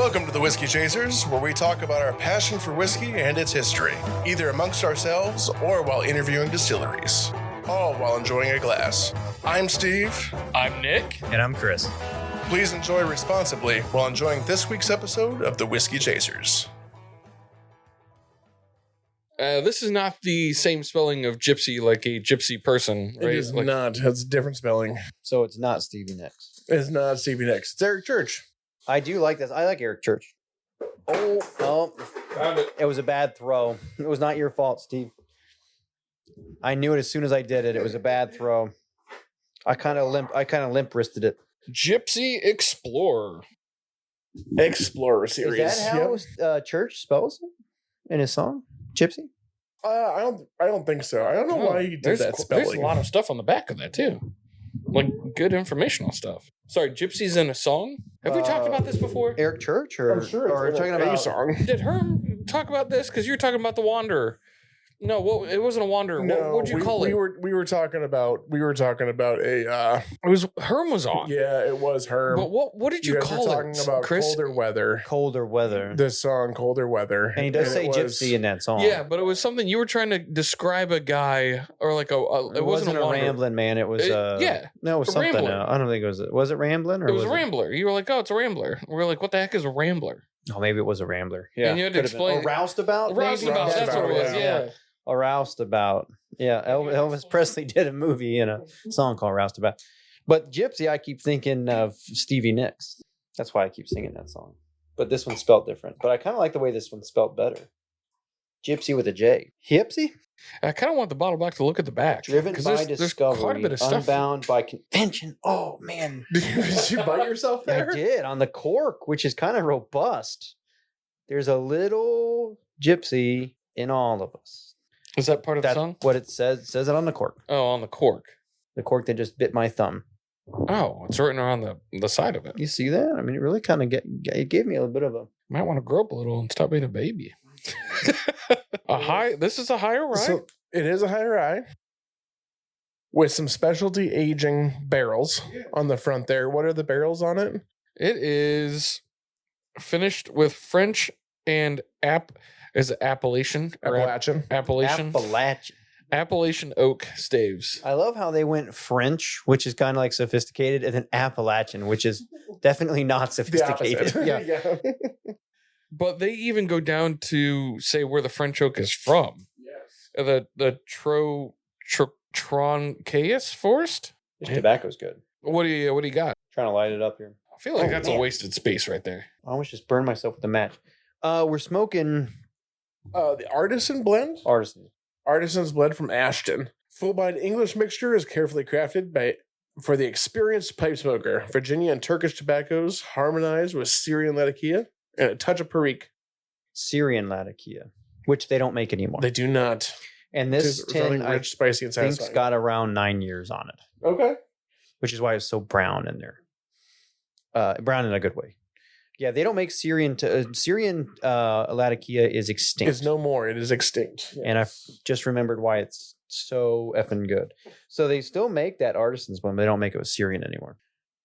Welcome to the Whiskey Chasers, where we talk about our passion for whiskey and its history, either amongst ourselves or while interviewing distilleries, all while enjoying a glass. I'm Steve. I'm Nick. And I'm Chris. Please enjoy responsibly while enjoying this week's episode of the Whiskey Chasers. This is not the same spelling of gypsy like a gypsy person, right? It is not. It's a different spelling. So it's not Stevie Nicks. It's not Stevie Nicks. It's Eric Church. I do like this. I like Eric Church. Oh, Found it. it was a bad throw. It was not your fault, Steve. I knew it as soon as I did it. It was a bad throw. I kind of limp wristed it. Gypsy Explorer. Explorer series. Is that how Church spells it in his song? Gypsy? I don't think so. I don't know why he did that spelling. There's a lot of stuff on the back of that too, like good informational stuff. Sorry, gypsies in a song. Have we talked about this before? Eric Church, or I'm sure or it's talking a about song. Did Herm talk about this? Because you're talking about the Wanderer. No, it wasn't a Wanderer. No, What'd you call it? We were talking about a. It was Herm was on. Yeah, it was Herm. But what did you guys call were it, talking about Chris? colder weather. Colder Weather. The song "Colder Weather," And he does say it was- gypsy in that song. Yeah, but it was something you were trying to describe a guy or like It wasn't a Wanderer. rambling man. It was yeah, no, it was a something. rambler. I don't think it was. Was it rambling or It was a Rambler. You were like, "Oh, it's a Rambler." We were like, "What the heck is a Rambler?" Oh, maybe it was a rambler. Yeah, And you had to could have been. explain- A roustabout. Roustabout. maybe? That's what it was. Yeah. A roustabout. Yeah, Elvis Presley did a movie and a song called Roustabout. But Gypsy, I keep thinking of Stevie Nicks. That's why I keep singing that song. But this one's spelled different. But I kind of like the way this one's spelled better. Gypsy with a J. Gypsy? I kind of want the bottle back to look at the back. Driven 'Cause by there's discovery, quite a bit of stuff. unbound by convention. Oh, man. Did you bite yourself there? I did, on the cork, which is kind of robust. There's a little gypsy in all of us. Is that part of the That's song? what it says. It says it on the cork. Oh, on the cork. The cork that just bit my thumb. Oh, it's written around the side of it. You see that? I mean, it really kind of it gave me a little bit of a. Might want to grow up a little and stop being a baby. This is a higher rye. So it is a high rye with some specialty aging barrels on the front there. What are the barrels on it? It is finished with French and Appalachian or Appalachian. Appalachian oak staves. I love how they went French, which is kind of like sophisticated, and then Appalachian, which is definitely not The sophisticated. opposite. Yeah. But they even go down to say where the French oak is from. Yes. The Troncaeus forest. This tobacco's good. What do you got? Trying to light it up here. I feel like Oh, that's man. a wasted space right there. I almost just burned myself with a match. We're smoking The Artisan blend. artisan. Artisan's blend from Ashton. Full-bodied English mixture is carefully crafted for the experienced pipe smoker. Virginia and Turkish tobaccos harmonized with Syrian Latakia and a touch of Perique. Syrian Latakia, which they don't make anymore. They do not. And It's this something tin, I rich, spicy, and think, satisfying. got around 9 years on it, Okay. which is why it's so brown in there. Brown in a good way. Yeah, they don't make Syrian. Syrian Latakia is extinct. It's no more. It is extinct. And I just remembered why it's so effing good. So they still make that artisan's one, but they don't make it with Syrian anymore.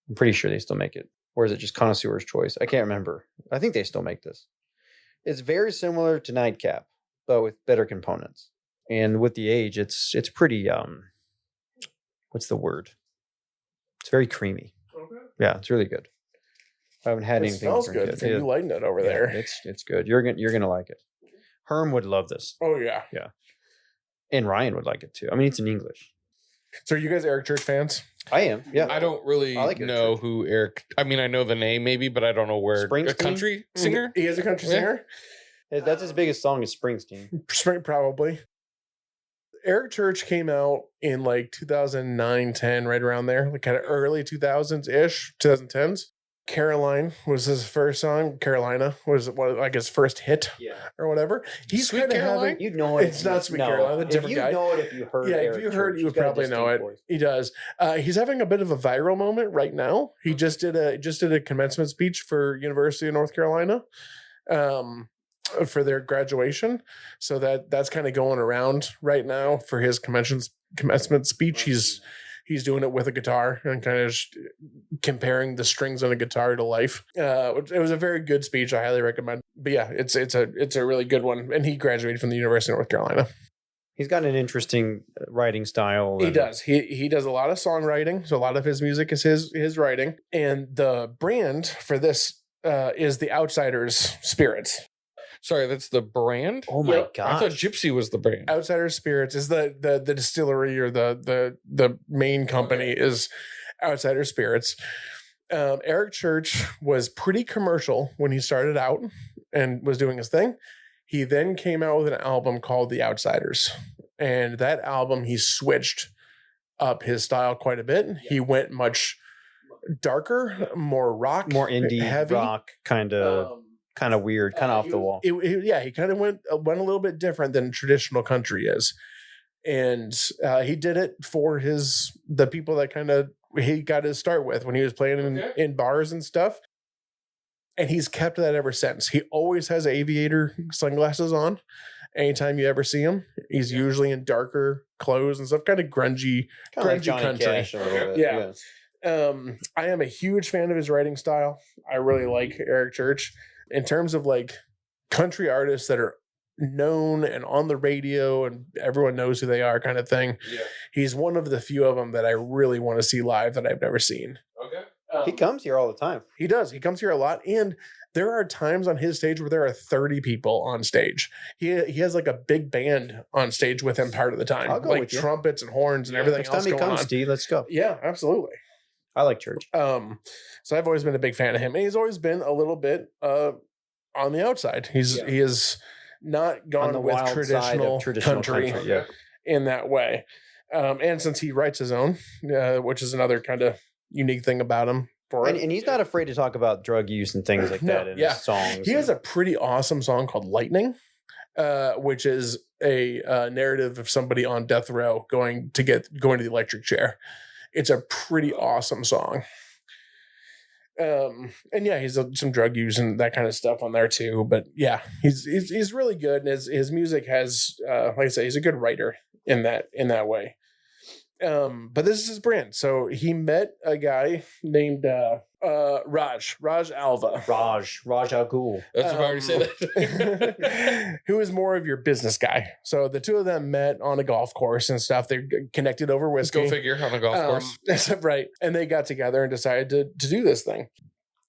I'm pretty sure they still make it. Or is it just connoisseur's choice? I can't remember. I think they still make this. It's very similar to Nightcap, but with better components. And with the age, it's pretty what's the word? It's very creamy. Okay. Yeah, it's really good. I haven't had It anything. smells different good. yet. You lighten it over Yeah, there. It's good. You're gonna like it. Herm would love this. Oh, yeah. And Ryan would like it too. I mean, it's in English. So are you guys Eric Church fans? I am. Yeah. I don't really I like Eric know Church. who Eric. I mean, I know the name maybe, but I don't know where. A Springsteen? country singer. He is a country Yeah. singer? That's his biggest song is Springsteen. Probably. Eric Church came out in like 2009, 10, right around there, like kind of early 2000s-ish, 2010s. Caroline was his first song. Carolina was like his first hit Yeah. or whatever. He's Sweet kind of Caroline? having. You'd know it. It's not Sweet Caroline, a different guy. You know it if you heard. Yeah, if Eric you heard, Church. you would He's got a probably know it. distinct voice. He does. He's having a bit of a viral moment right now. He just did a commencement speech for University of North Carolina. For their graduation, so that's kind of going around right now for his commencement speech. he's doing it with a guitar and kind of comparing the strings on a guitar to life. It was a very good speech. I highly recommend. But yeah, it's a really good one. And he graduated from the University of North Carolina. He's got an interesting writing style. He does. He does a lot of songwriting. So a lot of his music is his writing. And the brand for this is the Outsiders Spirits. Sorry, that's the brand? Oh my I god! thought Jypsi was the brand. Outsiders Spirits is the distillery, or the main company is Outsiders Spirits. Eric Church was pretty commercial when he started out and was doing his thing. He then came out with an album called The Outsiders. And that album, he switched up his style quite a bit. He went much darker, more rock, More indie heavy. rock, kind of weird, kind of off the wall. He kind of went a little bit different than traditional country is. And he did it for the people that kind of he got his start with when he was playing in bars and stuff. And he's kept that ever since. He always has aviator sunglasses on. Anytime you ever see him, he's usually in darker clothes and stuff, kind of grungy Like Johnny country. Cash a little bit. Yeah. I am a huge fan of his writing style. I really like Eric Church. In terms of like country artists that are known and on the radio and everyone knows who they are kind of thing, he's one of the few of them that I really want to see live that I've never seen. Okay. He comes here all the time. He does. He comes here a lot. And there are times on his stage where there are 30 people on stage. He has like a big band on stage with him part of the time. I'll go like with you. trumpets and horns and everything Next else time he going comes, on. Steve, let's go. Yeah, absolutely. I like Church. So I've always been a big fan of him. And he's always been a little bit on the outside. He has not On the gone with wild side traditional, of traditional country, yeah. in that way. And since he writes his own, which is another kind of unique thing about him. And he's not afraid to talk about drug use and things like that in his songs. He has a pretty awesome song called Lightning, which is a narrative of somebody on death row going to the electric chair. It's a pretty awesome song. And yeah, he's some drug use and that kind of stuff on there too. But yeah, he's really good. And his music has, like I say, he's a good writer in that way. But this is his brand. So he met a guy named Raj Alva. Raj Al Ghul. That's what I already said that. Who is more of your business guy. So the two of them met on a golf course and stuff. They're connected over Let's whiskey. go figure on a golf course. Right. And they got together and decided to do this thing.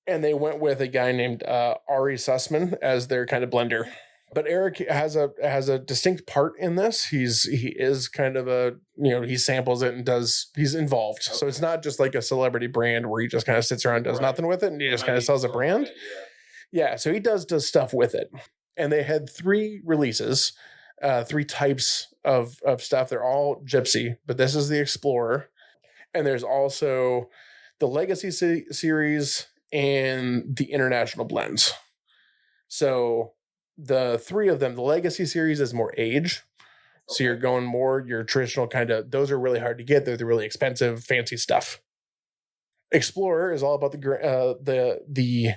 And they went with a guy named Ari Sussman as their kind of blender. But Eric has a distinct part in this. He is kind of he samples it and he's involved. Okay. So it's not just like a celebrity brand where he just kind of sits around and does nothing with it and he just kind of sells a brand. Yeah, so he does stuff with it. And they had 3 releases, 3 types of stuff. They're all Jypsi, but this is the Explorer. And there's also the Legacy series and the International blends. So the 3 of them, the Legacy series is more age. So you're going more your traditional kind of, those are really hard to get. They're the really expensive, fancy stuff. Explorer is all about the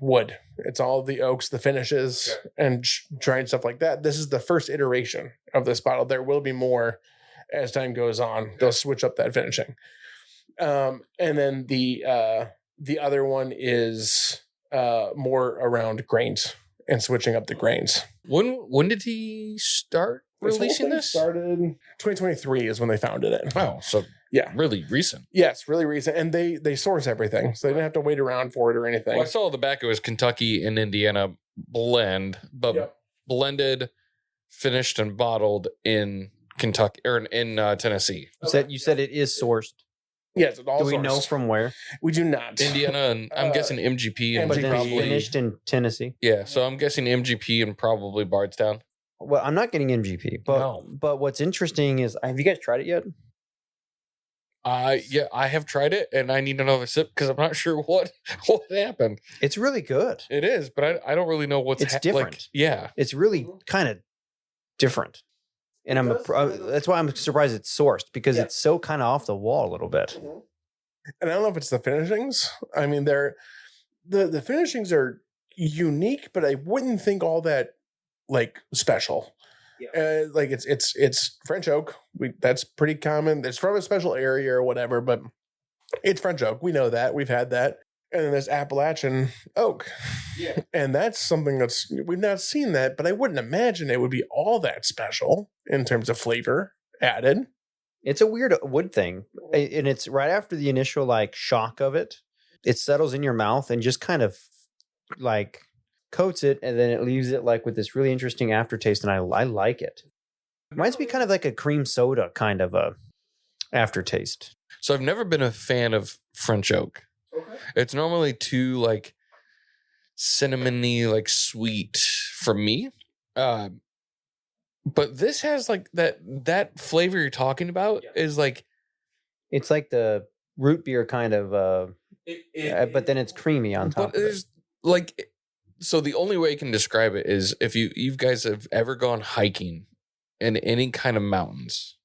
wood. It's all the oaks, the finishes, and trying stuff like that. This is the first iteration of this bottle. There will be more as time goes on. They'll switch up that finishing. And then the other one is more around grains and switching up the grains. When did he start releasing this? Started 2023 is when they founded it. Wow, so yeah, really recent. Yes, really recent, and they source everything, so they didn't have to wait around for it or anything. Well, I saw the back. It was Kentucky and Indiana blend, but blended, finished, and bottled in Kentucky or in Tennessee. You said it is sourced. Yes, it all. Do we know from where? We do not. Indiana and I'm guessing MGP and But then probably finished in Tennessee. Yeah, so I'm guessing MGP and probably Bardstown. Well, I'm not getting MGP, but what's interesting is, have you guys tried it yet? Yeah, I have tried it, and I need another sip because I'm not sure what happened. It's really good. It is, but I don't really know what's It's different. Like, yeah, It's really kind of different, and that's why I'm surprised it's sourced, because it's so kind of off the wall a little bit. And I don't know if it's the finishings. I mean, they're the finishings are unique, but I wouldn't think all that like special. Like it's French oak. That's pretty common. It's from a special area or whatever, but it's French oak. We know that. We've had that. And then there's Appalachian oak. Yeah. And that's something we've not seen that, but I wouldn't imagine it would be all that special in terms of flavor added. It's a weird wood thing. And it's right after the initial like shock of it. It settles in your mouth and just kind of like coats it, and then it leaves it like with this really interesting aftertaste, and I like it. Reminds me kind of like a cream soda kind of a aftertaste. So I've never been a fan of French oak. Okay. It's normally too like cinnamony, like sweet for me. But this has like that flavor you're talking about is like, it's like the root beer kind of but then it's creamy on top but of it. there's like, so the only way you can describe it is if you guys have ever gone hiking in any kind of mountains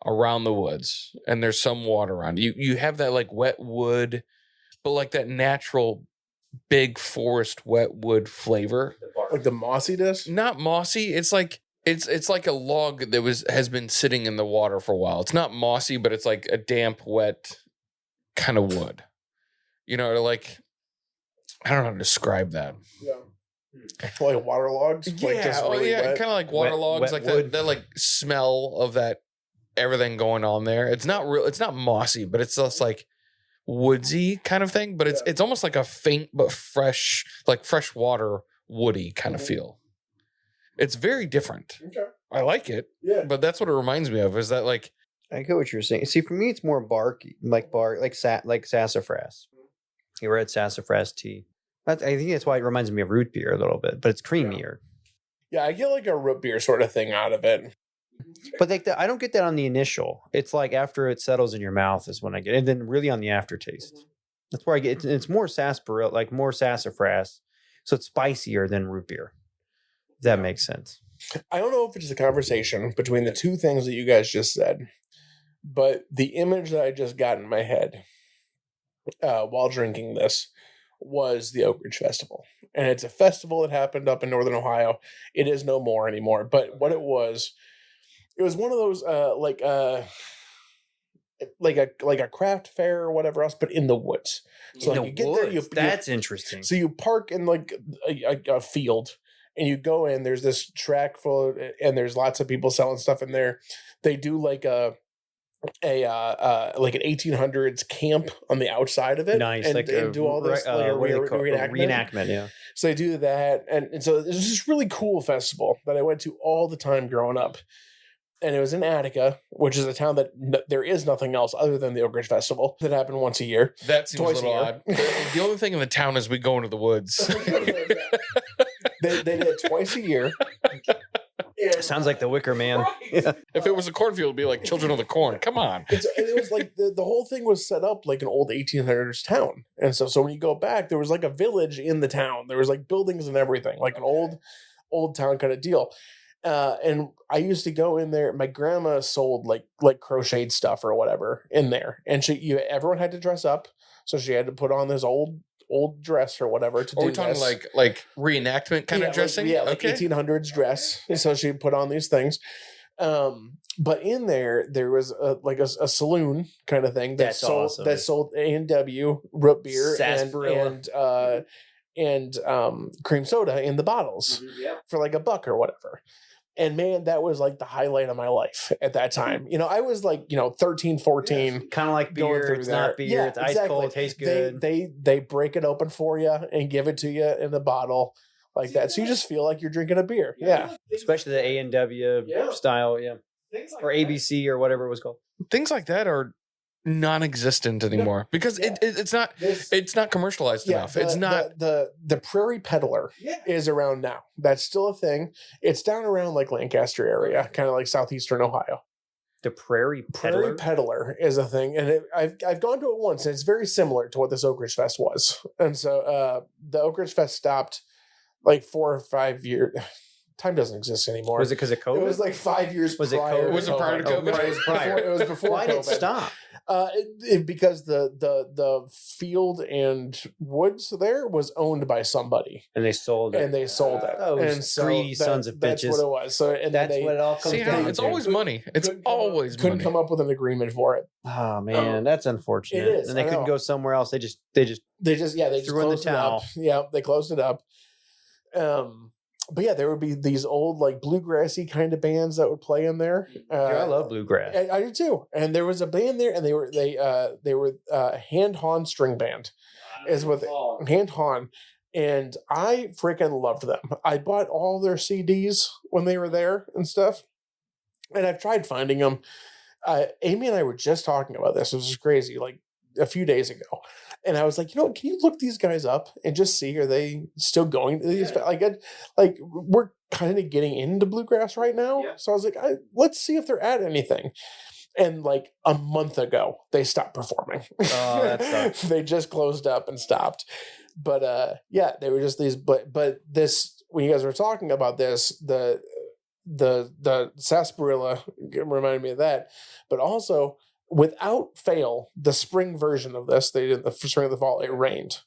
around the woods and there's some water around you have that like wet wood, but like that natural big forest wet wood flavor, Like the mossiness? not mossy. It's like it's like a log that has been sitting in the water for a while. It's not mossy, but it's like a damp wet kind of wood, like, I don't know how to describe that. Yeah. Like waterlogs? Like just really wet? Kind of like water Wet- logs, wet like wood. that like smell of that everything going on there. It's not real. It's not mossy, but it's just like woodsy kind of thing. But it's almost like a faint but fresh, like fresh water, woody kind of feel. It's very different. Okay. I like it, Yeah. but that's what it reminds me of. Is that like, I get what you're saying. See, for me, it's more bark, like sassafras. You ever had sassafras tea? I think that's why it reminds me of root beer a little bit, but it's creamier. Yeah, I get like a root beer sort of thing out of it. But like I don't get that on the initial. It's like after it settles in your mouth is when I get it. And then really on the aftertaste. That's where I get it. It's more sarsaparilla, like more sassafras. So it's spicier than root beer. If that makes sense. I don't know if it's the conversation between the two things that you guys just said, but the image that I just got in my head while drinking this was the Oak Ridge Festival. And it's a festival that happened up in Northern Ohio. It is no more anymore. But what it was one of those like a craft fair or whatever else, but in the woods. So like you get there, that's interesting. so you park in like a field, and you go in. There's this track full, and there's lots of people selling stuff in there. They do like a like an 1800s camp on the outside of it. Nice, and, like and do all this like a reenactment. Yeah. So they do that, and so there's this really cool festival that I went to all the time growing up. And it was in Attica, which is a town that there is nothing else other than the Oak Ridge Festival that happened once a year. that seems Twice a little a year. odd. The only thing in the town is we go into the woods. They did it twice a year. Sounds like the Wicker Man. Yeah. If it was a cornfield, it'd be like Children of the Corn. Come on. It was like the whole thing was set up like an old 1800s town. And so when you go back, there was like a village in the town. There was like buildings and everything, like an old town kind of deal. And I used to go in there. My grandma sold like crocheted stuff or whatever in there, and everyone had to dress up, so she had to put on this old dress or whatever to do. Are we talking this. like reenactment kind of dressing? Like 1800s dress. So she'd put on these things. But in there was a saloon kind of thing that sold A&W root beer and cream soda in the bottles for like $1 or whatever. And man, that was like the highlight of my life at that time. I was like, 13, 14. Kind of like beer. It's not beer. It's ice cold. It tastes good. They break it open for you and give it to you in the bottle like that. So you just feel like you're drinking a beer. Yeah. Especially the A&W style. Yeah. Or ABC or whatever it was called. Things like that are non-existent anymore because it's not commercialized enough. It's not the Prairie Peddler is around now. That's still a thing. It's down around like Lancaster area, kind of like southeastern Ohio. The Prairie Peddler? Prairie Peddler is a thing, and I've gone to it once, and it's very similar to what this Oak Ridge Fest was. And so the Oak Ridge Fest stopped like 4 or 5 years. Time doesn't exist anymore. Was it because of COVID? It was like 5 years Was prior. it COVID? Was it prior to COVID? It was before Why COVID. did it stop? Because the field and woods there was owned by somebody, And they sold it. and they sold it. Those And so greedy sons of that's bitches. what it was. So and then That's what it all comes See, down it's to. always money. It's always couldn't money. come up with an agreement for it. Oh man, that's unfortunate. It is, And they I couldn't know. go somewhere else. They just They just Threw in the closed it up. towel. Yeah, they closed it up. But yeah, there would be these old like bluegrassy kind of bands that would play in there. I love bluegrass. I do too. And there was a band there, and they were hand horn string band, is with hand horn, and I freaking loved them. I bought all their CDs when they were there and stuff, and I've tried finding them. Amy and I were just talking about this. It was just crazy, like a few days ago. And I was like, can you look these guys up and just see, are they still going to these? Like we're kind of getting into bluegrass right now. Yeah. So I was like, let's see if they're at anything. And like a month ago, they stopped performing. Oh, that sucks. They just closed up and stopped. But yeah, they were just these. But this, when you guys were talking about this, the sarsaparilla reminded me of that. But also, without fail, the spring version of this, they did the spring of the fall, it rained,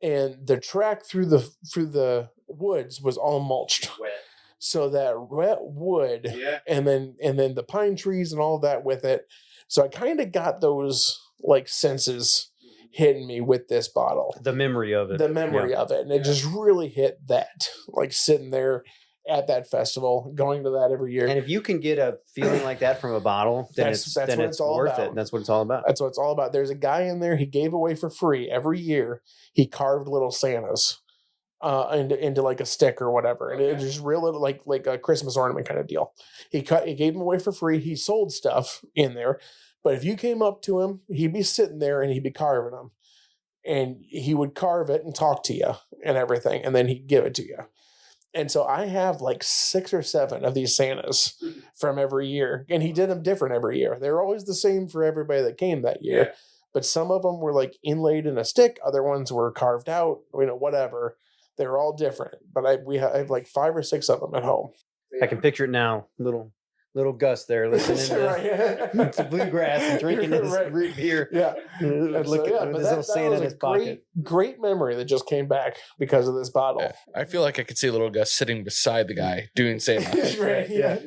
and the track through the woods was all mulched. Wet. So that wet wood, and then the pine trees and all that with it. So I kind of got those like senses hitting me with this bottle. The memory of it. The memory of it. And it just really hit that, like sitting there at that festival, going to that every year. And if you can get a feeling like that from a bottle, then That's what it's it's all worth about. it. And that's what it's all about. That's what it's all about. There's a guy in there, he gave away for free every year. He carved little Santas into like a stick or whatever. And it was just real little, like a Christmas ornament kind of deal. He gave them away for free. He sold stuff in there. But if you came up to him, he'd be sitting there and he'd be carving them. And he would carve it and talk to you and everything. And then he'd give it to you. And so I have like 6 or 7 of these Santas from every year. And he did them different every year. They're always the same for everybody that came that year. Yeah. But some of them were like inlaid in a stick. Other ones were carved out, whatever. They're all different. But I have like 5 or 6 of them at home. I can picture it now. Little Gus there listening to bluegrass and drinking his root beer. Yeah. Look at his little Santa in his pocket. Great memory that just came back because of this bottle. Yeah. I feel like I could see little Gus sitting beside the guy doing Santa. Right, yeah.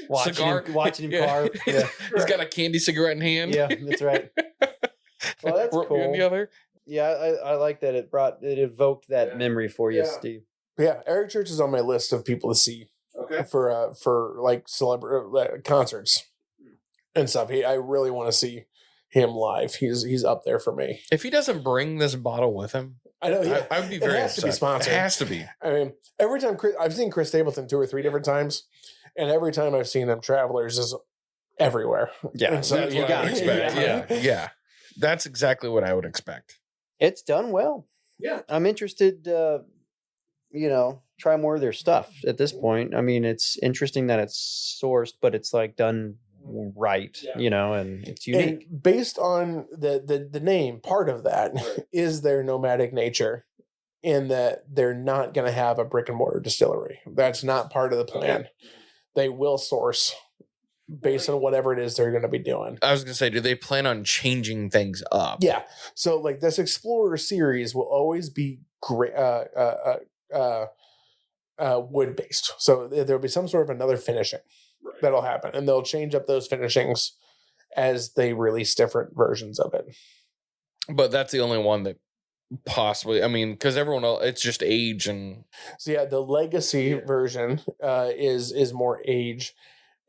Watching him carve. Yeah. He's got a candy cigarette in hand. Yeah, that's right. Well, that's Root beer in the cool. other. Yeah, I like that it evoked that memory for you, Steve. Yeah, Eric Church is on my list of people to see. Okay. For like celebrity concerts and stuff. I really want to see him live. He's up there for me. If he doesn't bring this bottle with him, I know. Yeah. I would be very It has to be upset. sponsored. It has to be. I mean, every time I've seen Chris Stapleton 2 or 3 different times, and every time I've seen him, Travelers is everywhere. Yeah, And so, That's what I would expect. Yeah. That's exactly what I would expect. It's done well. Yeah. I'm interested, try more of their stuff at this point. I mean, it's interesting that it's sourced, but it's like done right, and it's unique. And based on the name, part of that is their nomadic nature, in that they're not going to have a brick and mortar distillery. That's not part of the plan. Okay. They will source based on whatever it is they're going to be doing. I was going to say, do they plan on changing things up? Yeah. So like this Explorer series will always be great, wood based. So there'll be some sort of another finishing that'll happen, and they'll change up those finishings as they release different versions of it. But that's the only one that possibly, I mean, because everyone else, it's just age. And so yeah, the legacy version is more age,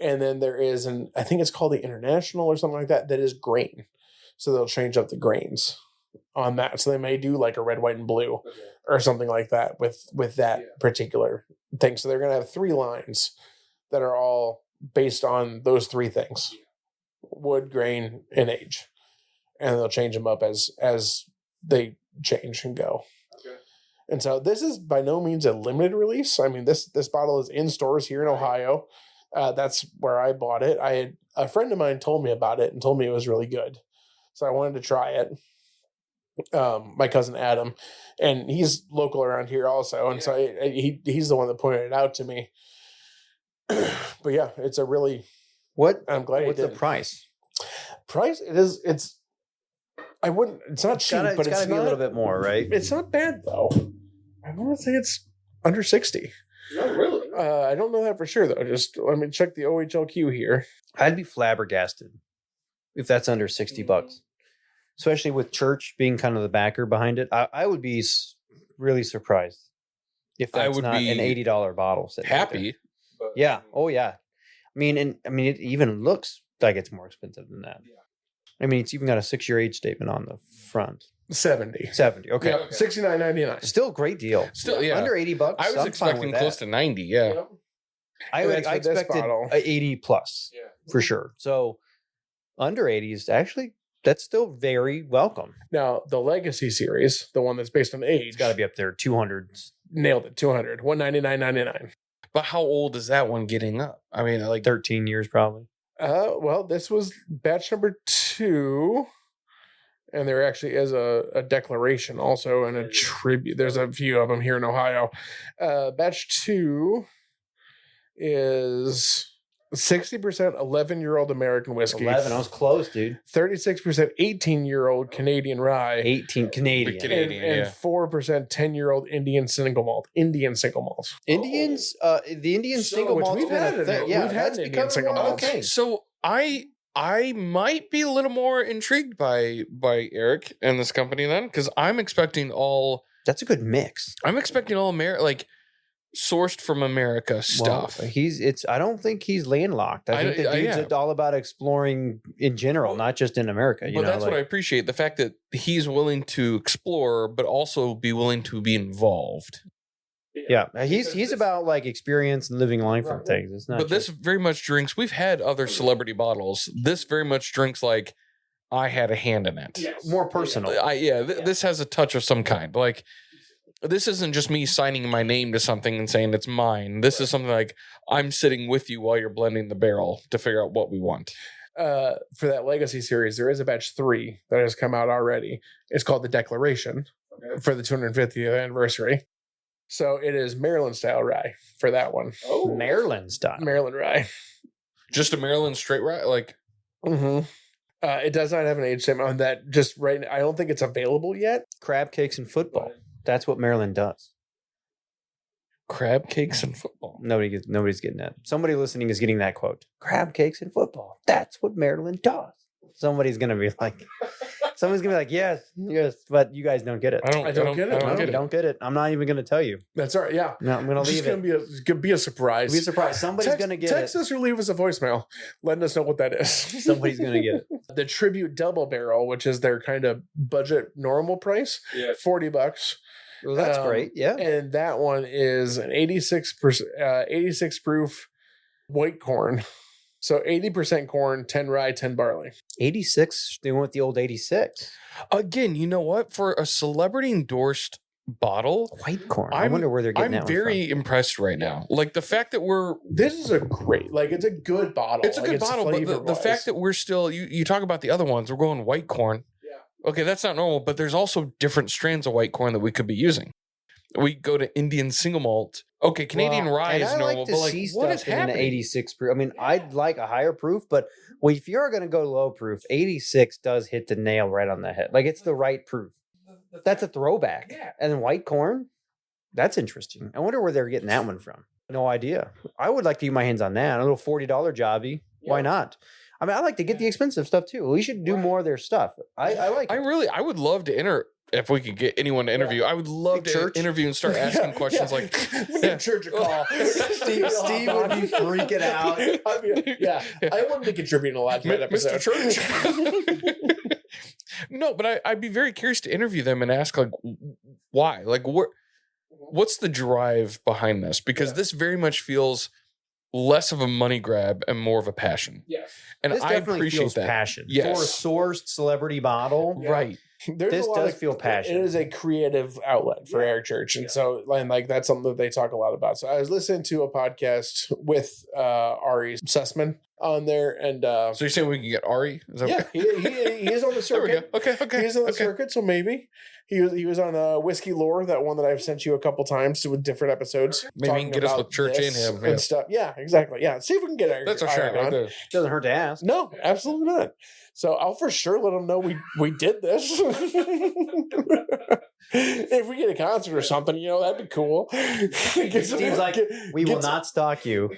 and then there is I think it's called the International or something like that is grain. So they'll change up the grains on that. So they may do like a red, white, and blue or something like that with that particular thing. So they're going to have 3 lines that are all based on those 3 things: wood, grain, and age. And they'll change them up as they change and go. Okay. And so this is by no means a limited release. I mean, this bottle is in stores here in Ohio. That's where I bought it. A friend of mine told me about it and told me it was really good. So I wanted to try it. My cousin Adam, and he's local around here also. And so he's the one that pointed it out to me. But yeah, it's a really, I'm glad what's he the did. price? Price, it's I wouldn't, it's not cheap, but It's it's gotta be not a little bit more, right? It's not bad though. I want to say it's under 60. No, really. I don't know that for sure though. Just let me check the OHLQ here. I'd be flabbergasted if that's under $60, especially with church being kind of the backer behind it. I would be really surprised if I that's would not be an $80 bottle. sitting right there. Happy. Yeah. Oh yeah. I mean, it even looks like it's more expensive than that. I mean, it's even got a 6-year age statement on the front. 70. 70. Okay. Yeah, $69.99. Still a great deal. Still, yeah. Under $80. I was I'm fine expecting with close that. to 90. Yeah. I And that's for this expected bottle. 80 plus for sure. So under 80 is actually, that's still very welcome. Now, the Legacy series, the one that's based on age, It's got to be up there 200s, nailed it. 200. $199.99. But how old is that one getting up? I mean, like 13 years probably. Well, this was batch number 2. And there actually is a declaration also and a tribute. There's a few of them here in Ohio. Batch 2 is 60% 11-year-old American whiskey. 11. I was close, dude. 36% 18-year-old Canadian rye. 18 Canadian. Canadian. And Yeah. 4% 10-year-old Indian single malt. Indians, the Indian So, single which malt's we've been had a it. thing. Yeah, We've had that's an Indian becoming single more malt. okay. So I might be a little more intrigued by Eric and this company then, because I'm expecting all like sourced from America stuff. Well, I don't think he's landlocked. I think the dude's all about exploring in general, not just in America. But that's what I appreciate. The fact that he's willing to explore, but also be willing to be involved. Yeah, he's about like experience and living life and things. It's not. But this very much drinks. We've had other celebrity bottles. This very much drinks like I had a hand in it. more personal. This has a touch of some kind. Like this isn't just me signing my name to something and saying it's mine. This is something like I'm sitting with you while you're blending the barrel to figure out what we want. For that Legacy series, there is a batch 3 that has come out already. It's called the Declaration for the 250th anniversary. So it is Maryland style rye for that one. Oh, Maryland style. Maryland rye. Just a Maryland straight rye, like. Mm-hmm. It does not have an age statement on that. Just right now, I don't think it's available yet. Crab cakes and football. That's what Maryland does. Crab cakes and football. Nobody's getting that. Somebody listening is getting that quote. Crab cakes and football. That's what Maryland does. Somebody's gonna be like, yes, but you guys don't get it. I don't get it. Don't get it. I'm not even gonna tell you. That's all right. Yeah. No, I'm gonna It's leave just it. gonna be a surprise. Be surprised. Somebody's gonna get text us or leave us a voicemail, letting us know what that is. Somebody's gonna get it. The Tribute Double Barrel, which is their kind of budget normal price, $40. Well, that's great. Yeah. And that one is an 86%, 86 proof white corn. So 80% corn, 10 rye, 10 barley. 86. They went with the old 86. Again, you know what? For a celebrity endorsed bottle, White corn. I wonder where they're getting that I'm one very impressed right now. Like the fact that this is a great, like it's a good bottle. it's a good bottle, but the fact that we're still, you talk about the other ones, we're going white corn. Yeah. Okay, that's not normal, but there's also different strands of white corn that we could be using. We go to Indian single malt. Okay, Canadian rye is normal, but like, what is happening? An 86 proof. I mean, I'd like a higher proof, but if you're going to go low proof, 86 does hit the nail right on the head. Like it's the right proof. That's a throwback. Yeah. And then white corn, that's interesting. I wonder where they're getting that one from. No idea. I would like to get my hands on that. A little $40 jobby. Yeah. Why not? I mean, I like to get the expensive stuff too. We should do more of their stuff. I like it. I would love to enter. If we could get anyone to interview, I would love to interview and start asking questions like, give church a call. Steve would be freaking out. I wouldn't be contributing a lot to that episode. Mr. Church. No, but I'd be very curious to interview them and ask like, why? Like, what's the drive behind this? Because this very much feels less of a money grab and more of a passion. Yes. And this I appreciate that passion. Yes. For a sourced celebrity bottle. Yeah. Right. This does feel passionate. It is a creative outlet for Eric Church. And so, like, that's something that they talk a lot about. So I was listening to a podcast with Ari Sussman. on there, and So you're saying we can get Ari? Is that yeah, he is on the There we go. circuit. Okay. He's on the okay. circuit, so maybe he was on Whiskey Lore, that one that I've sent you a couple times with different episodes. Maybe he talking can get us about with church this and him. and stuff. Yeah, exactly. Yeah, see if we can get Eric. That's a shot right there. Doesn't hurt to ask. No, absolutely not. So I'll for sure let him know we did this. If we get a concert or something, that'd be cool. Steve's like, we will not stalk you.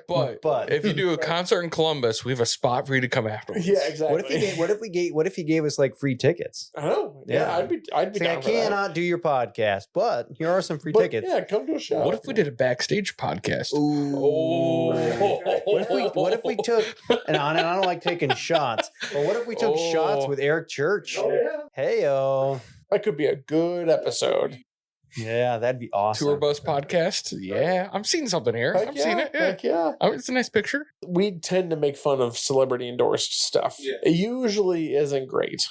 But if you do a concert in Columbus, we have a spot for you to come afterwards. Yeah, exactly. What if he gave us like free tickets? I know. Yeah, I'd be It's like, down I for that. cannot do your podcast, but here are some free But, tickets. Yeah, come to a show. What if we did a backstage podcast? Ooh. What if we took and I don't like taking shots, but what if we took shots with Eric Church? Oh, yeah. Hey-o. That could be a good episode. Yeah, that'd be awesome. Tour bus podcast? Yeah, I'm seeing something here. Heck I'm yeah, seeing it. Yeah. heck yeah. Oh, it's a nice picture. We tend to make fun of celebrity endorsed stuff. Yeah. It usually isn't great.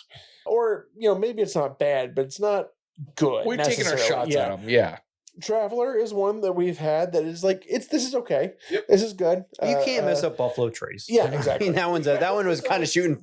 Or, maybe it's not bad, but it's not good. We've taken our necessarily. shots at them. Yeah. Traveler is one that we've had that is like, this is okay. Yep. This is good. You can't mess up Buffalo Trace. Yeah, I exactly. mean, that one was kind of shooting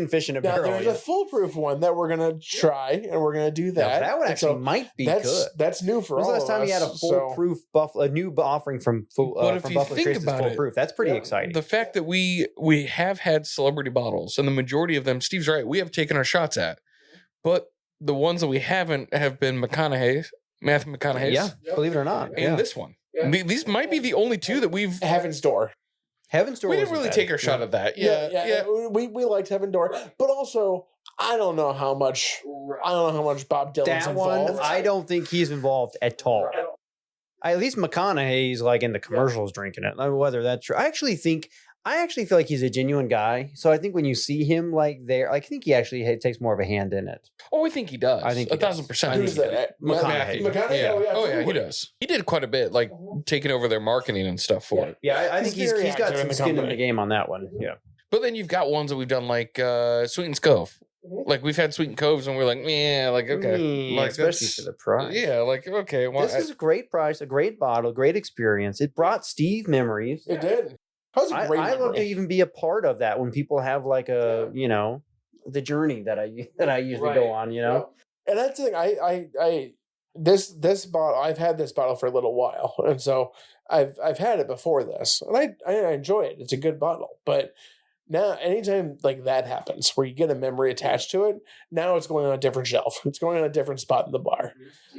fish in a Now, barrel. there's yeah. a foolproof one that we're going to try, and we're going to do Now, that. that one And actually so might be that's, good. That's new for When's all the last of time us. you had a foolproof a new offering from But if from you Buffalo think Trace that's about it, foolproof? That's pretty exciting. The fact that we have had celebrity bottles, and the majority of them, Steve's right, we have taken our shots at. But the ones that we haven't have been Matthew McConaughey's. Yeah, believe it or not. And Yeah. this one. These might be the only two that we've. Heaven's Door. Heaven's Door. We didn't wasn't really bad. take our shot at that. Yeah. We liked Heaven Door, but also I don't know how much Bob Dylan's That involved. one, I don't think he's involved at all. At least McConaughey's like in the commercials drinking it. Whether that's true, I actually feel like he's a genuine guy. So I think when you see him like there, I think he actually takes more of a hand in it. Oh, I think he does. I think he 1,000%. does. Who's that? McConaughey. McConaughey? Yeah. Oh, yeah, Oh, yeah, he absolutely. does. He did quite a bit, like taking over their marketing and stuff for it. Yeah, I He's think very he's got active in some the skin in company. the game on that one. Yeah. But then you've got ones that we've done like Sweet and Scove. Like we've had Sweet and Coves and we're like, yeah, like okay. Like especially that's- for the price. Yeah, like okay. Well, This is a great price, a great bottle, great experience. It brought Steve memories. It did. That was a great I love to memory. even be a part of that when people have like a, the journey that I usually go on, And that's the thing. I this bottle. I've had this bottle for a little while, and so I've had it before this, and I enjoy it. It's a good bottle, but now anytime like that happens, where you get a memory attached to it, now it's going on a different shelf. It's going on a different spot in the bar.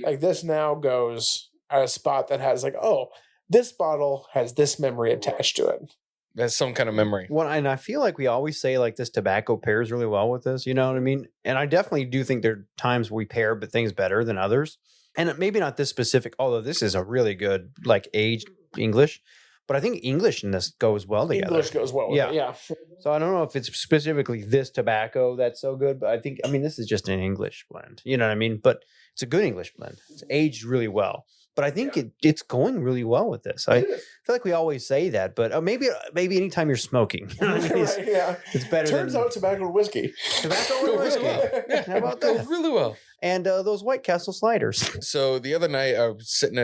Like this now goes at a spot that has like, oh, this bottle has this memory attached to it. that's some kind of memory. Well, and I feel like we always say like this tobacco pairs really well with this, you know what I mean? And I definitely do think there are times we pair but things better than others. And maybe not this specific, although this is a really good like aged English, but I think English in this goes well together. English goes well with Yeah. it. Yeah. So I don't know if it's specifically this tobacco that's so good, but I mean, this is just an English blend. You know what I mean? But it's a good English blend. It's aged really well. But I think it's going really well with this. I feel like we always say that, but maybe anytime you're smoking, you know what I mean? Right, yeah. It's better Turns than out tobacco and whiskey. tobacco Go and whiskey. really well. Yeah, How about go that? really well. And those White Castle sliders. So the other night I was sitting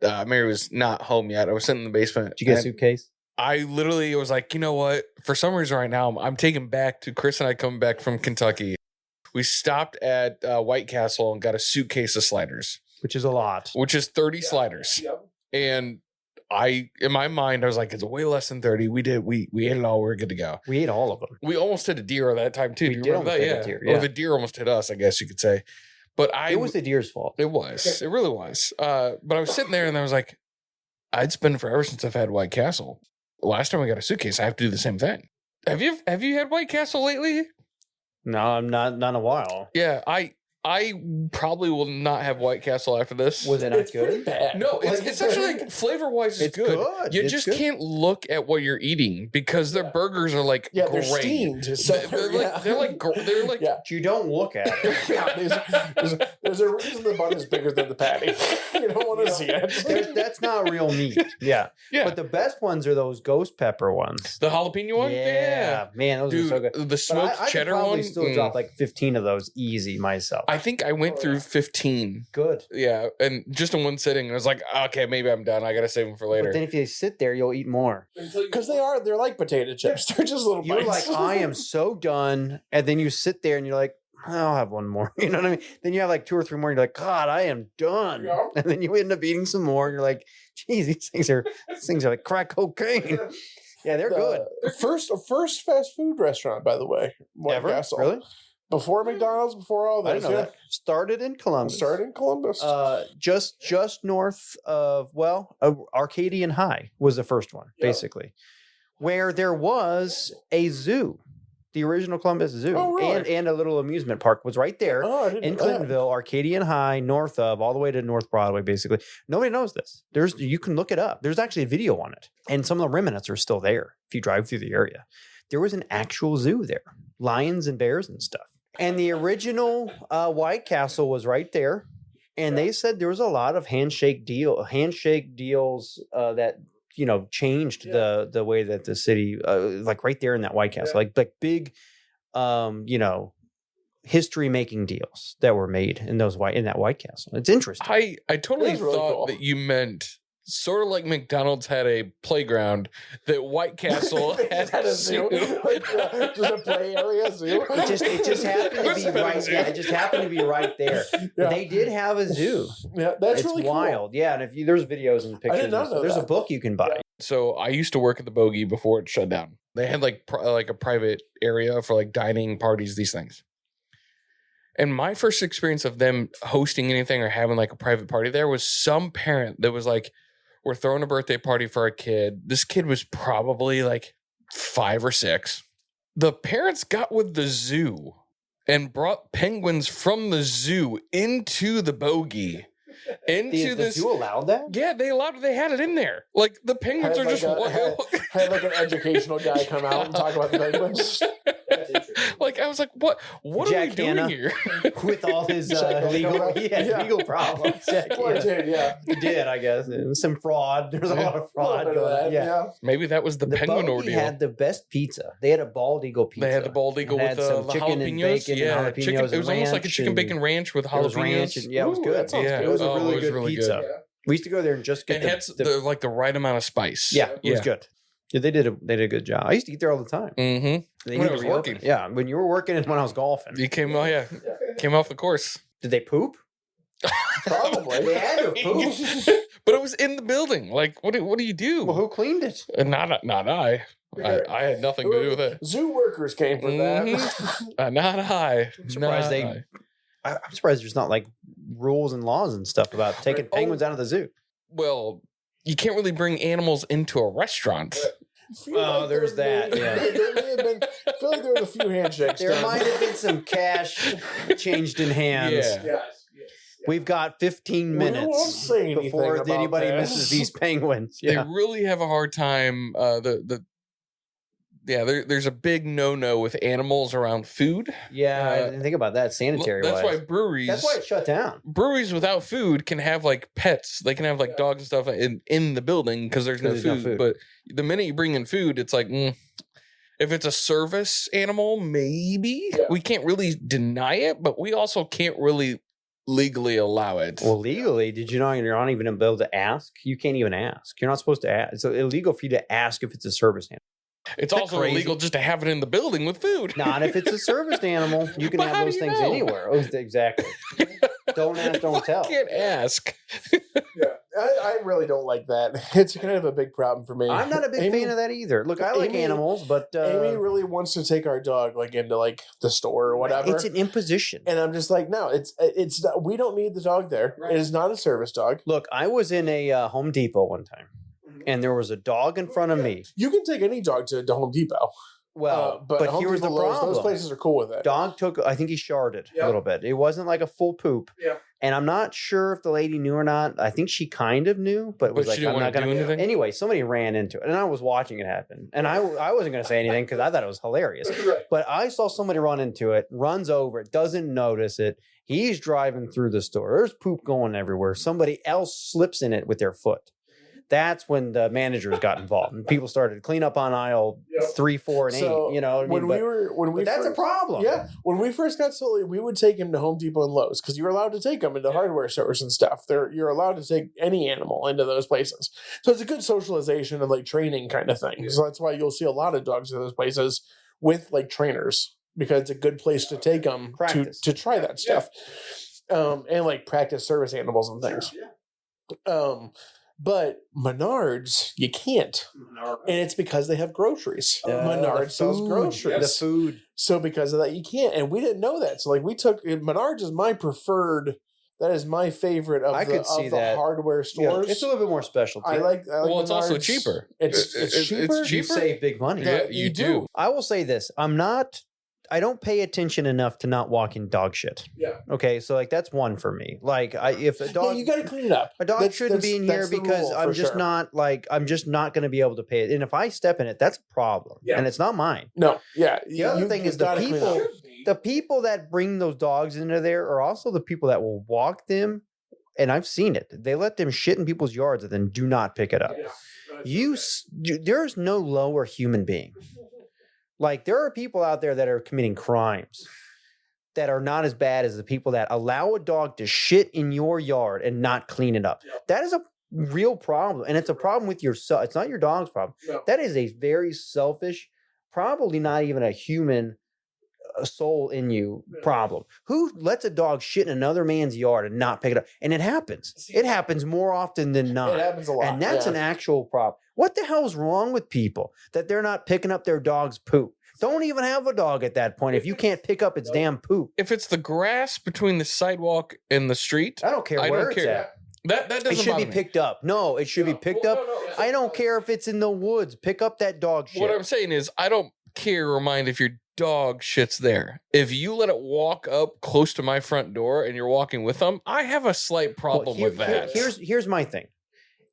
at Mary was not home yet. I was sitting in the basement. Did you get a and suitcase? I literally was like, you know what? For some reason right now, I'm taking back to Chris and I coming back from Kentucky. We stopped at White Castle and got a suitcase of sliders, Which is a lot. which is 30 sliders. Yep. And in my mind, I was like, it's way less than 30. We ate it all. We're good to go. We ate all of them. We almost hit a deer at that time too. We Do you did remember that? almost hit a Yeah. deer, Or yeah. the deer almost hit us, I guess you could say. But It was the deer's fault. It was. It really was. But I was sitting there and I was like, it's been forever since I've had White Castle. Last time I got a suitcase, I have to do the same thing. Have you had White Castle lately? No, I'm not in a while. Yeah, I probably will not have White Castle after this. Was it not It's pretty good? bad. No, Like, it's actually like flavor wise, It's good. good. You It's just good. can't look at what you're eating because their burgers are like Yeah, great. they're steamed. So They're like yeah. You don't look at it. Yeah, there's a reason the bun is bigger than the patty. You don't want to see it. That's not real meat. Yeah. yeah. But the best ones are those ghost pepper ones. The jalapeno one, Yeah. Man, those dude, are so good. the But smoked I could cheddar probably one. still drop like 15 of those easy myself. I think I went through 15. Good. Yeah, and just in one sitting, I was like, okay, maybe I'm done. I gotta save them for later. But then if you sit there, you'll eat more. Because they're like potato chips. They're just little You're bites. like, I am so done. And then you sit there and you're like, I'll have one more. You know what I mean? Then you have like 2 or 3 more. And you're like, God, I am done. Yeah. And then you end up eating some more. And you're like, geez, these things are like crack cocaine. Yeah, they're good. First fast food restaurant, by the way. White Ever? Castle. Really? Before McDonald's, before all I this. didn't know that. Started in Columbus. Started in Columbus. Just north of, Arcadian High was the first one, basically, where there was a zoo. The original Columbus Zoo. Oh, really? And a little amusement park was right there I didn't in know that. Clintonville, Arcadian High, north of, all the way to North Broadway, basically. Nobody knows this. You can look it up. There's actually a video on it. And some of the remnants are still there if you drive through the area. There was an actual zoo there. Lions and bears and stuff. And the original White Castle was right there. And they said there was a lot of handshake deals that changed the way that the city, like right there in that White Castle, like big, history making deals that were made in that White Castle. It's interesting. I totally It is really thought cool. that you meant sort of like McDonald's had a playground, that White Castle They had just had a zoo. Just a play area zoo. It just happened to be right. Yeah, it just happened to be right there. Yeah. They did have a zoo. Yeah, that's It's really wild. Yeah, and if there's videos and pictures, not and stuff, know there's a that. book you can buy. So I used to work at the Bogey before it shut down. They had like a private area for like dining parties, these things. And my first experience of them hosting anything or having like a private party there was some parent that was like, we're throwing a birthday party for a kid. This kid was probably like 5 or 6. The parents got with the zoo and brought penguins from the zoo into the Bogey. Into The this zoo allowed that? Yeah, they had it in there. Like the penguins Had are like just had like an educational guy come out and talk about the penguins. That's interesting. like I was like, what are Jack we doing Hanna. here? With all his legal problems. Jack Well, I Hanna. did, yeah. He did, I guess. There was some fraud. There's a lot of A fraud little bit of going on. that, Yeah. Maybe that was the penguin Bogey ordeal. had the best pizza. They had a bald eagle pizza. They had the bald eagle It with had some the chicken and jalapenos. bacon Yeah, and jalapenos chicken. It and was almost like a ranch chicken and bacon ranch with It was jalapenos. ranch. And, yeah, it was Ooh, good. that sounds Yeah, good. It was a oh, really it was good really pizza. good. We used to go there and just get It had the right amount of spice. yeah, it was good. Yeah, they did a good job. I used to eat there all the time. Mm-hmm. They When need I was to reopen working. it. Yeah, when you were working and when I was golfing. You came, came off the course. Did they poop? Probably. They had to have pooped. But it was in the building. Like, what do you do? Well, who cleaned it? Not I. I had nothing to do with it. Zoo workers came for that. Not I. I'm surprised I'm surprised there's not like rules and laws and stuff about taking penguins out of the zoo. Well, you can't really bring animals into a restaurant. Oh, there's that, yeah. There may have been, I feel like there was a few handshakes. There done. might have been some cash changed in hands. Yeah. Yes. We've got 15 We won't minutes say anything before about anybody that. misses these penguins. They Yeah. really have a hard time. There's a big no with animals around food. Yeah, I didn't think about that sanitary That's wise. why breweries. That's why it shut down. breweries without food can have like pets. They can have like dogs and stuff in the building because there's no 'Cause there's no food. food. But the minute you bring in food, it's like, if it's a service animal, maybe we can't really deny it, but we also can't really legally allow it. Well, legally, did you know you're not even able to ask? You can't even ask. You're not supposed to ask. It's illegal for you to ask if it's a service animal. It's that also crazy? illegal just to have it in the building with food. Not if it's a service animal. You can But how have do those you things know? anywhere. Oh, exactly. Don't ask, don't tell. I can't ask. Yeah, I really don't like that. It's kind of a big problem for me. I'm not a big fan of that either. Look, I like Amy- animals, but Amy really wants to take our dog like into like the store or whatever. it's an imposition. And I'm just like, no, it's not, we don't need the dog there. Right. It is not a service dog. Look, I was in a Home Depot one time, and there was a dog in front of me. You can take any dog to Home Depot. Well, but Home here was the Depot, Lowe's, problem. those places are cool with it. Dog took, I think he sharded Yeah. a little bit. It wasn't like a full poop. Yeah. And I'm not sure if the lady knew or not. I think she kind of knew, but it was But like, she didn't I'm want not to going do to. anything. Anyway, somebody ran into it, and I was watching it happen. And I wasn't going to say anything because I thought it was hilarious. But I saw somebody run into it, runs over it, doesn't notice it. He's driving through the store. There's poop going everywhere. Somebody else slips in it with their foot. That's when the managers got involved and people started to clean up on aisle 3, 4, and 8. You know what I mean? But that's a problem. Yeah, when we first got Sully, we would take him to Home Depot and Lowe's because you're allowed to take them into hardware stores and stuff. You're allowed to take any animal into those places, so it's a good socialization and like training kind of thing. So that's why you'll see a lot of dogs in those places with like trainers because it's a good place to take them to try that stuff, and like practice service animals and things. But Menards, you can't. And it's because they have groceries. Menards sells groceries. The food. So because of that, you can't. And we didn't know that. So like we took Menards is my preferred. That is my favorite of the hardware stores. Yeah, it's a little bit more special too. I like well, Menards. it's also cheaper. It's cheaper. It's cheaper. You save big money. Yeah, you do. I will say this. I don't pay attention enough to not walk in dog shit. Yeah. Okay, so like that's one for me. Like if a dog, you got to clean it up. A dog shouldn't be in here because I'm just not going to be able to pay it. And if I step in it, that's a problem. Yeah. And it's not mine. No. Yeah. The other thing is the people that bring those dogs into there are also the people that will walk them. And I've seen it. They let them shit in people's yards and then do not pick it up. Yeah. There's no lower human being. Like there are people out there that are committing crimes that are not as bad as the people that allow a dog to shit in your yard and not clean it up. Yep. That is a real problem. And it's a problem with yourself. It's not your dog's problem. No. That is a very selfish, probably not even a human soul in you problem. Who lets a dog shit in another man's yard and not pick it up? And it happens. It happens more often than not. It happens a lot. And that's an actual problem. What the hell is wrong with people that they're not picking up their dog's poop? Don't even have a dog at that point if you can't pick up its damn poop. If it's the grass between the sidewalk and the street, I don't care where it's at. That doesn't it should be picked up. No, it should be picked up. I don't care if it's in the woods. Pick up that dog shit. What I'm saying is I don't care or mind if your dog shits there. If you let it walk up close to my front door and you're walking with them, I have a slight problem with that. Here's my thing.